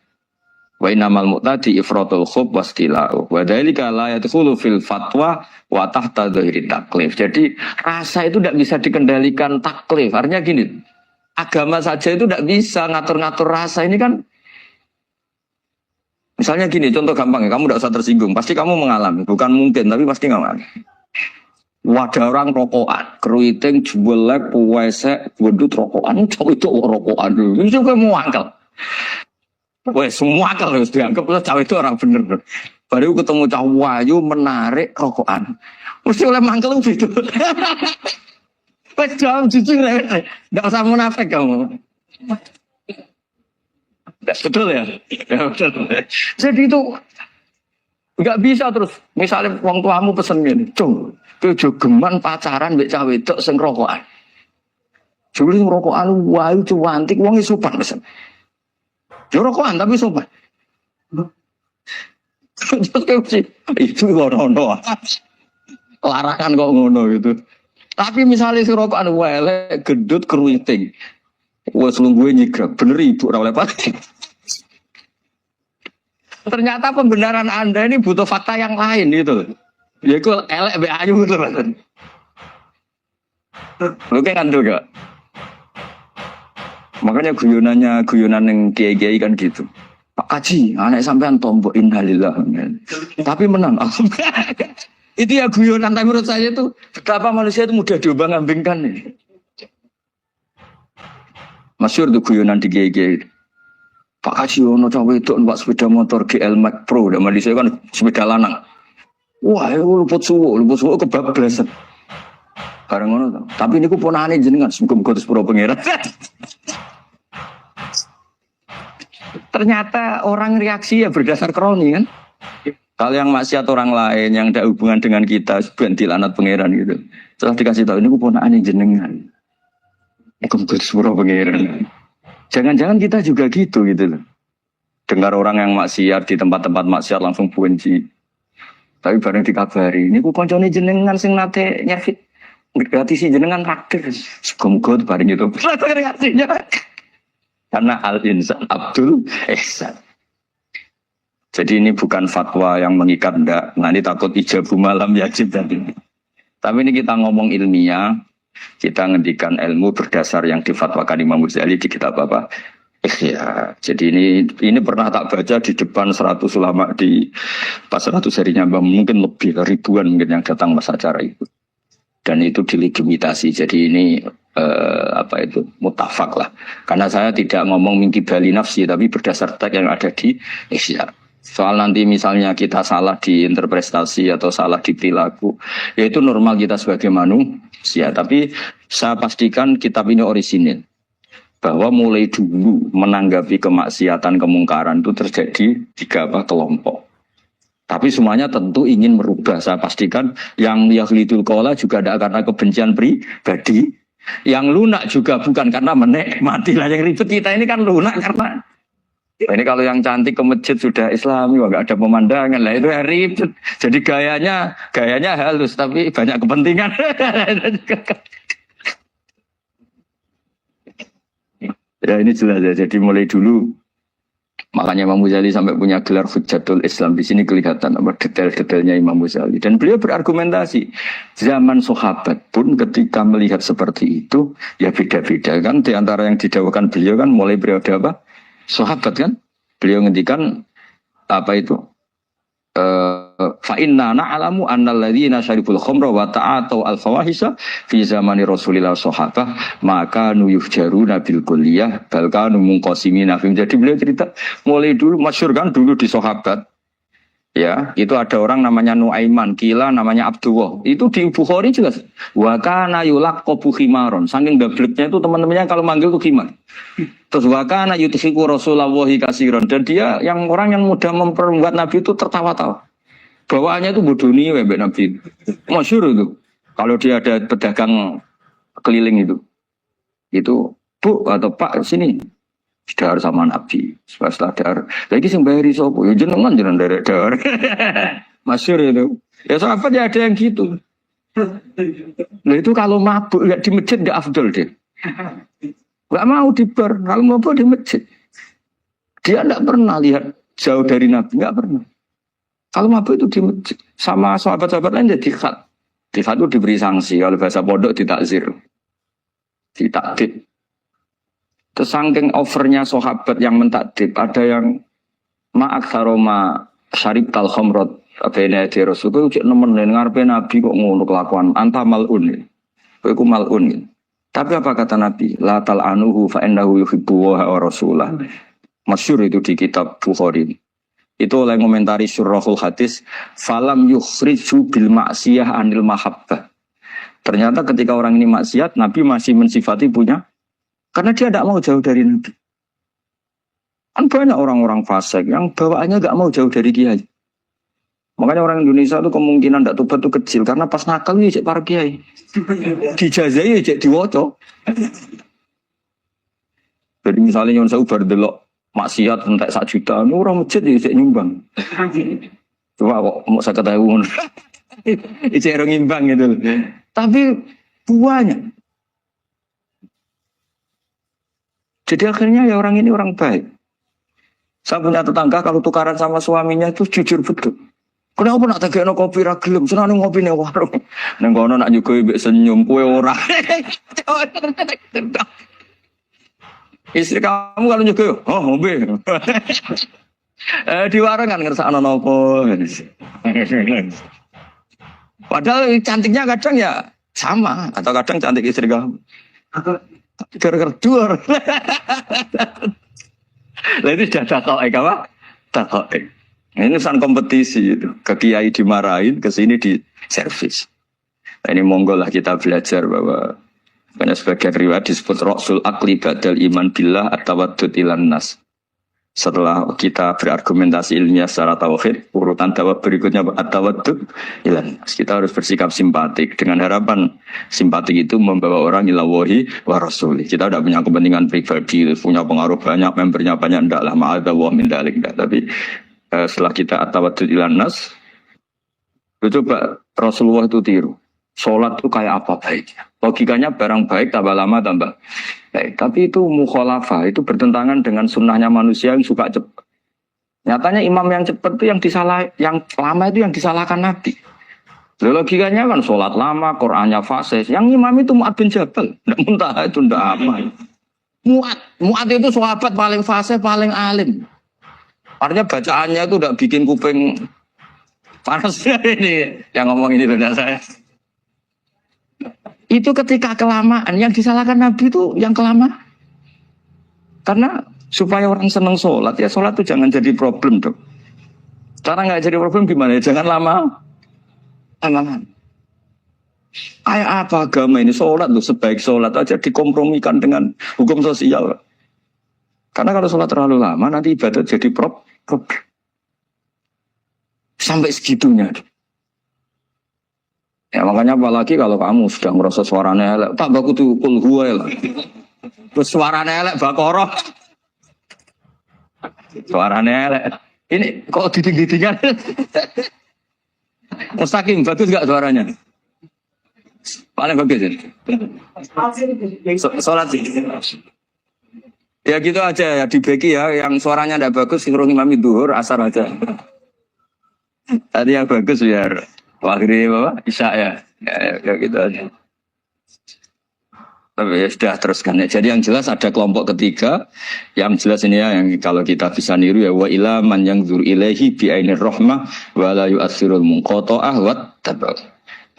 B: wa innamal mu'tadi ifratul khub wastila'u wa dalika la yadkhulu fil fatwa wa tahta dhahiri taklif. Jadi rasa itu tidak bisa dikendalikan taklif. Artinya gini, agama saja itu tidak bisa ngatur-ngatur rasa. Ini kan misalnya gini, contoh gampang ya, kamu tidak usah tersinggung, pasti kamu mengalami, bukan mungkin tapi pasti mengalami. Wadah orang rokokan, keriting, juelek, puwesek, wedut rokokan, cowok itu rokokan dulu. Ini juga mau angkel. Wah, semua angkel harus dianggap cowok itu orang bener. Baru ketemu cowok wayu menarik rokokan. Mesti oleh mangkel gitu. Wes jawab jujur ya. Enggak usah munafik kamu. Betul ya? Ya betul. Jadi itu enggak bisa terus. Misalnya wong tuamu pesen ngene, "Cung, kowe geman pacaran mbek cah wedok sing rokokan." Juli rokokan wayu cuantik wong sopan pesen. Yo rokokan tapi sopan. Itu ngono. Larangan kok ngono gitu. Tapi misalnya si rokokan welek gendut keruiting. Wes lungguhe nyigrek, bener ibu ora oleh pati. Ternyata pembenaran Anda ini butuh fakta yang lain gitu. Ya itu elek be ayu gitu Mas. Lu kan tuh gak? Makanya guyonan yang kiai-kiai kan gitu. Pak Kaji, anak sampean tombok innalillah. Tapi menang. Itu ya guyonan, tapi menurut saya itu betapa manusia itu mudah diobang-ambingkan nih. Masyhur tuh guyonan di kiai-kiai. Pak Kaji ono cawe itu numpak sepeda motor GL Max Pro, dan Malaysia kan sepeda lanang. Wah, luput suwo kebablasan. Bareng ngono to. Tapi niku ponakane jenengan muga-muga terus pura pangeran. Ternyata orang reaksi ya berdasar kroni kan. Kalau yang maksiat orang lain yang ada hubungan dengan kita, sebenarnya dilanat pangeran gitu. Setelah dikasih tahu ini aku ponakan jenengan. Aku surah pangeran. Jangan-jangan kita juga gitu loh. Dengar orang yang maksiat di tempat-tempat maksiat langsung benci. Tapi bareng dikabari, ini aku koncone jenengan sing nate nyafit. Gratis jenengan raktir. Semoga bareng itu. Karena al-insan Abdul Ihsan. Jadi ini bukan fatwa yang mengikat, enggak. Nanti takut ijabu malam yajib tadi. Tapi ini kita ngomong ilmiah, kita ngendikan ilmu berdasar yang difatwakan Imam Ghazali di kitab apa? Ikhya. Jadi ini pernah tak baca di depan 100 ulama di pas 100 harinya, mungkin lebih ribuan mungkin yang datang masa acara itu. Dan itu dilegitimasi. Jadi ini mutafak lah. Karena saya tidak ngomong mingki bali nafsi, tapi berdasar teks yang ada di Ikhya. Soal nanti misalnya kita salah di interpretasi atau salah di perilaku, ya itu normal kita sebagai manusia. Tapi saya pastikan kitab ini orisinil. Bahwa mulai dulu menanggapi kemaksiatan, kemungkaran itu terjadi 3 kelompok. Tapi semuanya tentu ingin merubah. Saya pastikan yang yahlidul qola juga ada karena kebencian pribadi. Yang lunak juga bukan karena menikmati lah. Yang ribet kita ini kan lunak karena ini kalau yang cantik ke masjid sudah Islami, nggak ada pemandangan lah itu ribet. Jadi gayanya halus tapi banyak kepentingan. Ya ini jelas ya. Jadi mulai dulu makanya Imam Ghazali sampai punya gelar Hujjatul Islam. Di sini kelihatan apa detail-detailnya Imam Ghazali. Dan beliau berargumentasi. Zaman sahabat pun ketika melihat seperti itu ya beda-beda kan. Di antara yang didakwakan beliau kan mulai periode apa? Sahabat kan, beliau ngendikan apa itu? Fa inna na'lamu annal ladzina syaribul khamra wa ta'atu al-fawahisha fi zamani Rasulillah sahabah maka nuyuhjaruna bil kulliyah bal kanu munqasimina. Jadi beliau cerita mulai dulu masyhur kan dulu di sahabat. Ya, itu ada orang namanya Nuaiman, kila namanya Abdullah. Itu di Bukhari jelas. Wa kana yulaqabu khimaron. Saking gableknya itu teman-temannya kalau manggil itu khimar. Terus wa kana yuthiku Rasulullah katsiran. Dan dia yang orang yang mudah memperbuat Nabi itu tertawa-tawa. Bawaannya itu bodoni mbek Nabi. Masyhur itu. Kalau dia ada pedagang keliling itu. Itu, Bu atau Pak sini. Dahar sama Nabi, setelah dahar. Lagi sing bayari sopo, ya jenengan derek dahar. Masyhur itu. Ya sahabat ya ada yang gitu. Nah itu kalau mabuk di masjid nggak afdol deh. Nggak mau di bar, kalau mabuk di masjid. Dia nggak pernah lihat jauh dari Nabi, nggak pernah. Kalau mabuk itu di masjid, sama sahabat-sahabat lain jadi khat. Di khat itu diberi sanksi, kalau bahasa pondok ditakzir, ditakdib. Terus saking overnya sahabat yang mentakdib, ada yang ma'aksaroma syarib tal khomrot abena di Rasul, itu cek nemen ngarepe Nabi kok ngono kelakuan, anta mal'un, itu mal'un. Tapi apa kata Nabi? La tal anuhu fa innahu yuhibbu wa rasulah. Masyhur itu di kitab Bukhari. Itu oleh komentari Syurahul Hadis, falam yukhriju bil maksiyah anil mahabbah. Ternyata ketika orang ini maksiat, Nabi masih mensifati punya. Karena dia tidak mau jauh dari Nabi. Kan banyak orang-orang fasik yang bawaannya tidak mau jauh dari kiai. Makanya orang Indonesia itu kemungkinan tidak tobat itu kecil. Karena pas nakal ini cek para kiai. Dijazai cek diwoco. Jadi misalnya yang saya ubar delok maksiat entek 1 juta. Ini orang masjid ya cek nyumbang. Coba kok mau saya ketahuan. Cek orang imbang gitu. Tapi buahnya. Jadi akhirnya ya orang ini orang baik. Saya punya tetangga kalau tukaran sama suaminya itu jujur betul. Kenapa nak tegakno kopi ra gelem, senane ngopi ning warung. Ning kono nak nyugoi mbek senyum kowe ora. Istri kamu kalau nyugoi, oh ngombe. Di warung kan ngersakno nopo. Padahal cantiknya kadang ya sama atau kadang cantik istri kamu. Gara-gara dua. Lah itu sudah takok apa? Takok. Ini urusan kompetisi itu. Ke kiai dimarahin, ke sini di servis. Nah, ini monggo lah kita belajar bahwa karena sebagian riwayat disebut Rasul Akli Badal Iman Billah At-Tawaddud Ilan Nas. Setelah kita berargumentasi ilmiah secara tauhid, urutan dakwah berikutnya at-tawaddud ilan. Kita harus bersikap simpatik dengan harapan simpatik itu membawa orang ila wahi wa rasuli. Kita tidak punya kepentingan pribadi, punya pengaruh banyak, membernya banyak, ndaklah ma'adallah min dalik. Tapi setelah kita at-tawaddud ilan nas, coba Rasulullah itu tiru. Sholat itu kayak apa baiknya? Logikanya barang baik tambah lama tambah baik. Tapi itu mukhalafah, itu bertentangan dengan sunnahnya manusia yang suka cepat. Nyatanya imam yang cepat itu yang lama itu yang disalahkan Nabi. Logikanya kan sholat lama, Qur'annya fases. Yang imam itu Mu'ad bin Jabal. Nggak muntah itu ndak apa. Mu'ad itu sahabat paling fasih, paling alim. Artinya bacaannya itu udah bikin kuping panas ini. Yang ngomong ini benar saya. Itu ketika kelamaan, yang disalahkan Nabi itu yang kelamaan. Karena supaya orang senang sholat, ya sholat itu jangan jadi problem dong. Cara nggak jadi problem gimana? Jangan lama. Kayak apa agama ini? Sholat loh, sebaik sholat aja dikompromikan dengan hukum sosial. Karena kalau sholat terlalu lama, nanti ibadah jadi problem. Sampai segitunya. Ya makanya apalagi kalau kamu sudah merasa suaranya elek, tak baku tuh kul huwa lah. Terus suaranya elek Baqarah. Suaranya elek. Ini kok diding-didingan. Mustaqim bagus gak suaranya? Paling bagus ini. Sholat sih. Ya gitu aja ya dibagi ya. Yang suaranya tidak bagus suruh imami duhur asar aja. Tadi yang bagus biar akhirnya Bapak Isya ya gitu aja. Tapi ya sudah teruskan ya. Jadi yang jelas ada kelompok ketiga. Yang jelas ini ya, yang kalau kita bisa niru ya, wa ila man yang zur ilaihi bi ainir rahmah wa la yu'athirul munqata'ah wa tabaq.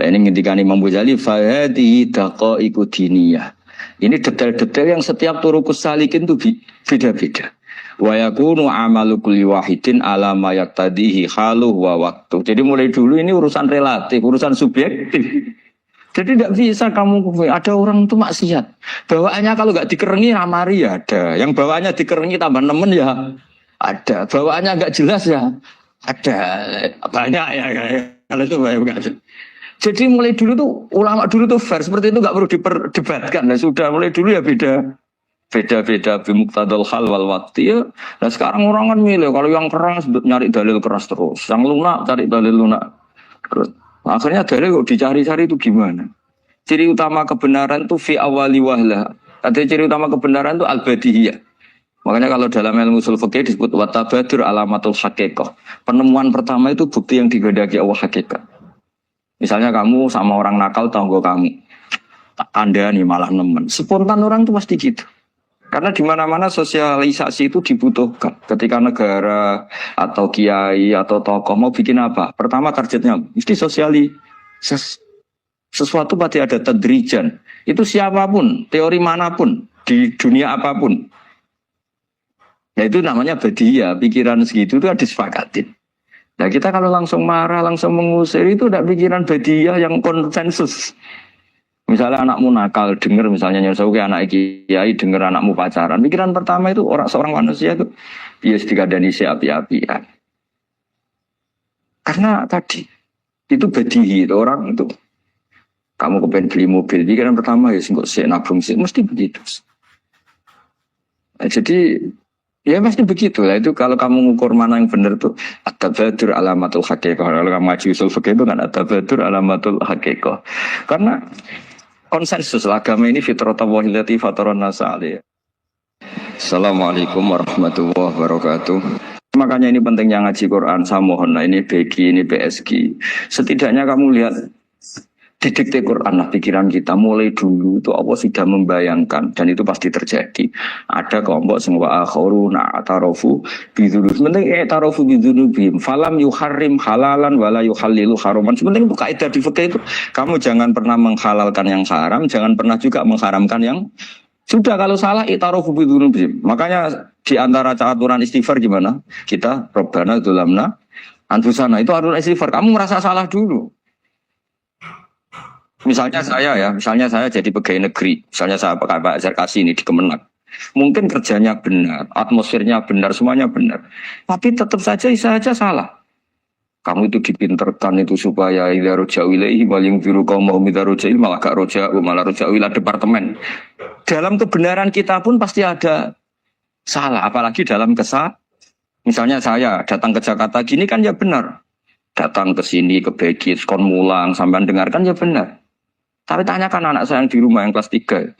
B: Nah ini ngendikan Imam Ghazali fa hadhihi daqaiqu diniyah. Ini detail-detail yang setiap turukus salikin itu beda-beda. Wa yakunu amalu kulli wahidin ala ma yaqtadihi haluhu wa waqtu. Jadi mulai dulu ini urusan relatif, urusan subjektif. Jadi tidak bisa kamu ada orang itu maksiat. Bawaannya kalau nggak dikerengi ramari ya ada. Yang bawaannya dikerengi tambah nemen ya ada. Bawaannya nggak jelas ya ada. Banyak ya kalau itu banyak. Jadi mulai dulu tuh ulama dulu tuh fair seperti itu nggak perlu diperdebatkan. Nah, sudah mulai dulu ya beda bimuktadal hal wal waktu ya. Nah sekarang orang kan milih kalau yang keras nyari dalil keras terus, yang lunak cari dalil lunak terus. Akhirnya dalil kok dicari-cari itu gimana? Ciri utama kebenaran itu fi awali wahla. Artinya ciri utama kebenaran itu al-badihiyah. Makanya kalau dalam ilmu ushul fikih disebut watabadur alamatul haqiqah. Penemuan pertama itu bukti yang digandaki Allah hakikat. Misalnya kamu sama orang nakal tanggo kamu, tak kandani malah nemen. Spontan orang itu pasti gitu. Karena di mana-mana sosialisasi itu dibutuhkan. Ketika negara atau kiai atau tokoh mau bikin apa, pertama targetnya mesti sosialisasi. Sesuatu pasti ada tadrijan. Itu siapapun, teori manapun, di dunia apapun. Ya itu namanya badiyah. Pikiran segitu itu disepakatin. Nah kita kalau langsung marah, langsung mengusir itu udah pikiran badiyah yang konsensus. Misalnya anakmu nakal, dengar misalnya nyesauke anak kiai, dengar anakmu pacaran. Pikiran pertama itu seorang manusia itu bias dikadani si api-apian. Karena tadi itu badihi, itu orang itu kamu kepengen beli mobil, pikiran pertama ya singkok si nabung sih, mesti begitu. Nah, jadi ya pasti begitu lah. Itu kalau kamu ngukur mana yang benar tuh at-tabadur alamatul haqiqah. Kalau kamu ngaji usul fikih itu kan at-tabadur alamatul haqiqah. Karena konsensus agama ini fitratallahi allati fataran nasa 'alaiha. Assalamualaikum warahmatullahi wabarakatuh. Makanya ini pentingnya ngaji Quran. Saya mohon, nah ini BG, ini PSG. Setidaknya kamu lihat didikte Quran lah pikiran kita mulai dulu itu Allah sudah membayangkan dan itu pasti terjadi. Ada kelompok sing wa akharuna atarofu bidzunub. Sebenarnya tarofu bidzunubihim falam yuharrim halalan wala yuhallilu haraman. Sebenarnya itu kaidah di fikih itu kamu jangan pernah menghalalkan yang haram, jangan pernah juga mengharamkan yang sudah. Kalau salah itarofu bidzunubihim. Makanya di antara aturan istighfar gimana? Kita Rabbana dzulamna anfusana itu aturan istighfar. Kamu merasa salah dulu. Misalnya saya jadi pegawai negeri, misalnya saya Pak Zarkasi ini di Kemenak. Mungkin kerjanya benar, atmosfernya benar, semuanya benar. Tapi tetap saja Isa aja salah. Kamu itu dipinterkan itu supaya idza roja'u ilaihi wal yunziru qaumahum idza roja'il malah gak roja'u malah roja'u ila departemen. Dalam kebenaran kita pun pasti ada salah, apalagi dalam misalnya saya datang ke Jakarta gini kan ya benar. Datang ke sini ke Begis, kon mulang, sampean dengarkan ya benar. Tapi tanyakan anak saya yang di rumah yang kelas 3.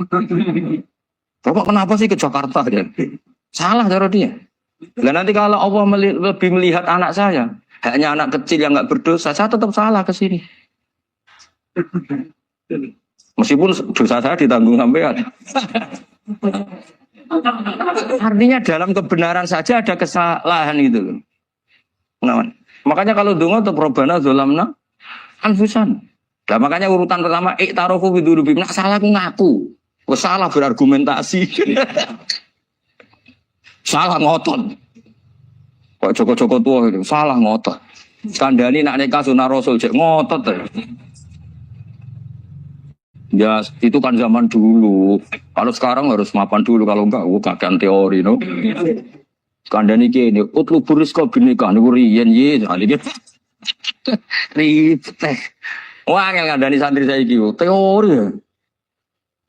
B: Bapak kenapa sih ke Jakarta? Ya? Salah cara dia. Dan nanti kalau Allah lebih melihat anak saya, hanya anak kecil yang nggak berdosa, saya tetap salah ke sini. Meskipun dosa saya ditanggung sampean. Artinya dalam kebenaran saja ada kesalahan itu. Nah, makanya kalau donga untuk Rabbana dzalamna anfusana. Nah, makanya urutan pertama iktarofu bidurubim. Nak salah aku ngaku. Wes salah berargumentasi. Salah ngotot. Kok Joko-Joko tua itu salah ngotot. Kandhani nak nikah sunah Rasul cek ngotot. Ya itu kan zaman dulu. Kalau sekarang harus mapan dulu kalau enggak kakean teori no. Kandhani kene utlu buris kok binika niku riyen ye iki. Ribet. Wah angel kandhani santri saiki teori ya.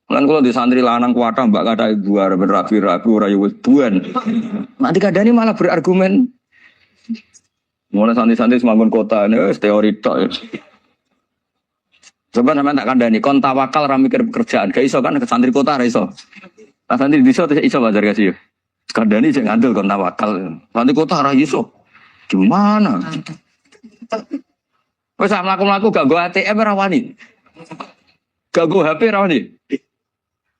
B: Lan kula di santri lanang kuwatah mbak kata ibu arep rapi-rapi ora yo buan. Nanti kandhani malah berargumen. Mulai santri-santri semangun kota ini teori tok. Coba sampean tak kandhani kon tawakal ra mikir pekerjaan. Gak iso kan ke santri kota ra iso. Lah santri desa iso belajar kasih. Kandhani sing ngandel kon tawakal. Santri kota ra iso. Gimana? Wes mlaku-mlaku gak go ATM ra wani. Gak go HP ra wani.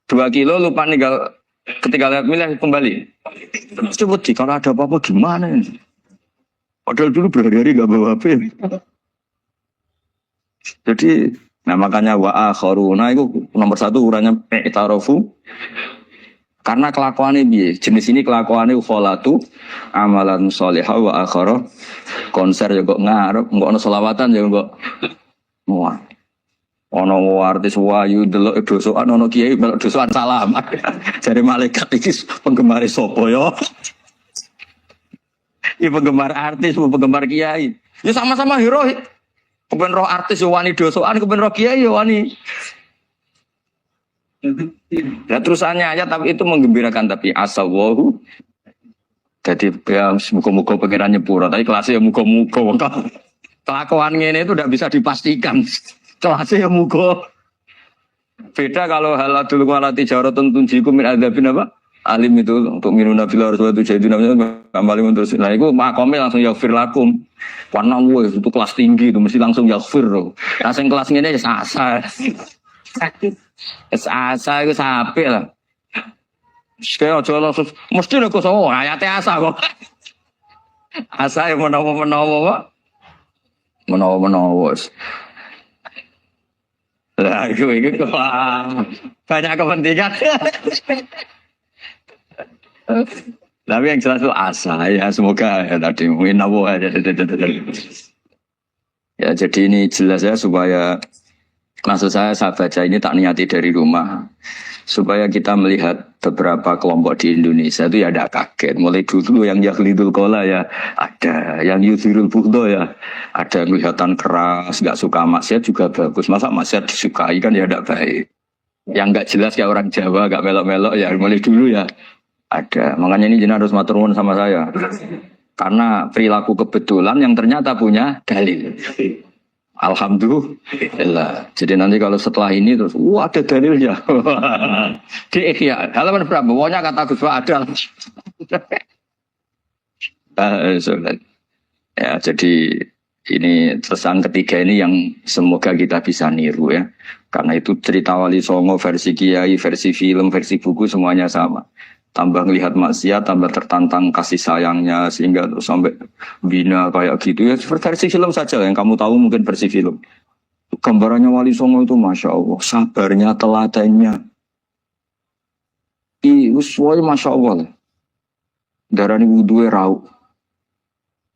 B: 2 kilo lupa ninggal ketika lihat milih kembali. Coba kalau ada apa-apa gimana ini? Padahal dulu berhari-hari gak bawa HP. Jadi, nah makanya wa akharuna itu nomor 1 ukurannya i'tarofu. Karena kelakuannya jenis ini kelakuannya kholatu amalan sholihah wa akhara konser ya kok ngarep, kok ono selawatan ya kok wah. Ono artis wayu delok dosokan ono kiai melok dosokan salam. Jare malaikat iki penggemar sapa ya? Iki penggemar artis, penggemar kiai. Ya sama-sama hero. Kepen roh artis yo wani dosokan, kepen roh kiai yo wani. Ya terusannya aja tapi itu menggembirakan tapi asawahu. Jadi ya muga-muga pengiran nyepuro, tapi kelasnya ya muga-muga. Kelakuan ngene itu tidak bisa dipastikan. Kelasnya ya muga. Beda kalau haladul walati jaratun tunjiku min adzabin apa? Alim itu untuk minuna fil ardi itu jadi namanya kembali untuk nah itu makomnya langsung yaghfir lakum. Warna itu kelas tinggi itu mesti langsung yaghfir. Nah sing kelas ngene ya asa. Asa itu sampai lah. Sekali aja langsung mesti nek koso ayate asa kok. Asa yang menawa-menawa. Menawa-menawa. Lah itu banyak kepentingan. Tapi yang jelas itu asa ya semoga ya tadi mungkin nawa ya jadi ini jelas ya supaya maksud saya baca ini tak niati dari rumah supaya kita melihat beberapa kelompok di Indonesia itu ya ada kaget mulai dulu yang yakhlidul qola ya ada yang yuzhirul bughdo ya ada kelihatan keras nggak suka maksiat juga bagus masa maksiat disukai kan ya tidak baik yang nggak jelas ya orang Jawa nggak melok-melok ya mulai dulu ya ada, makanya ini jenah harus matur nuwun sama saya. Karena perilaku kebetulan yang ternyata punya dalil. Alhamdulillah. Jadi nanti kalau setelah ini terus, wah ada dalilnya. Di Ihya, halaman berapa? Pokoknya kata Gus ada. Ya, jadi ini pesan ketiga ini yang semoga kita bisa niru ya. Karena itu cerita Wali Songo versi kiai, versi film, versi buku semuanya sama. Tambah ngelihat maksiat, tambah tertantang kasih sayangnya sehingga terus sampai bina kayak gitu ya versi film saja yang kamu tahu mungkin versi film. Gambarannya Wali Songo itu masya Allah sabarnya teladannya. Uswoi masya Allah. Darani wudhuwe rau,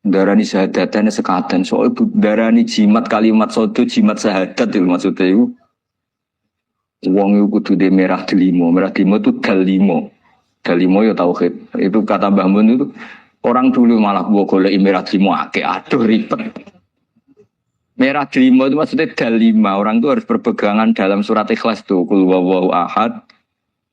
B: darani syahadatane sekaten soal darani jimat kalimat sodo jimat syahadat itu maksudnya itu. Wong itu kudu de merah delimo itu dal limo. Dalimo ya tauhid. Itu kata Mbah Mun itu orang dulu malah gua golek merah limo akeh, aduh ribet. Merah limo itu maksudnya dalima. Orang itu harus berpegangan dalam surat Ikhlas tuh. Qul huwallahu ahad,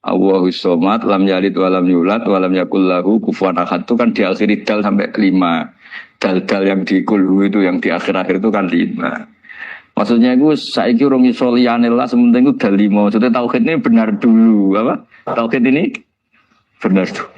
B: Allahus somad, lam yalid walam yulad, walam yakul lahu kufuwan ahad. Itu kan diakhiri dal sampai 5. Dal-dal yang di kulhu itu yang di akhir-akhir itu kan 5. Maksudnya itu saiki urung iso liyane lah sementing itu dalima. Maksudnya tauhid ini benar dulu, apa? Tauhid ini benar dulu.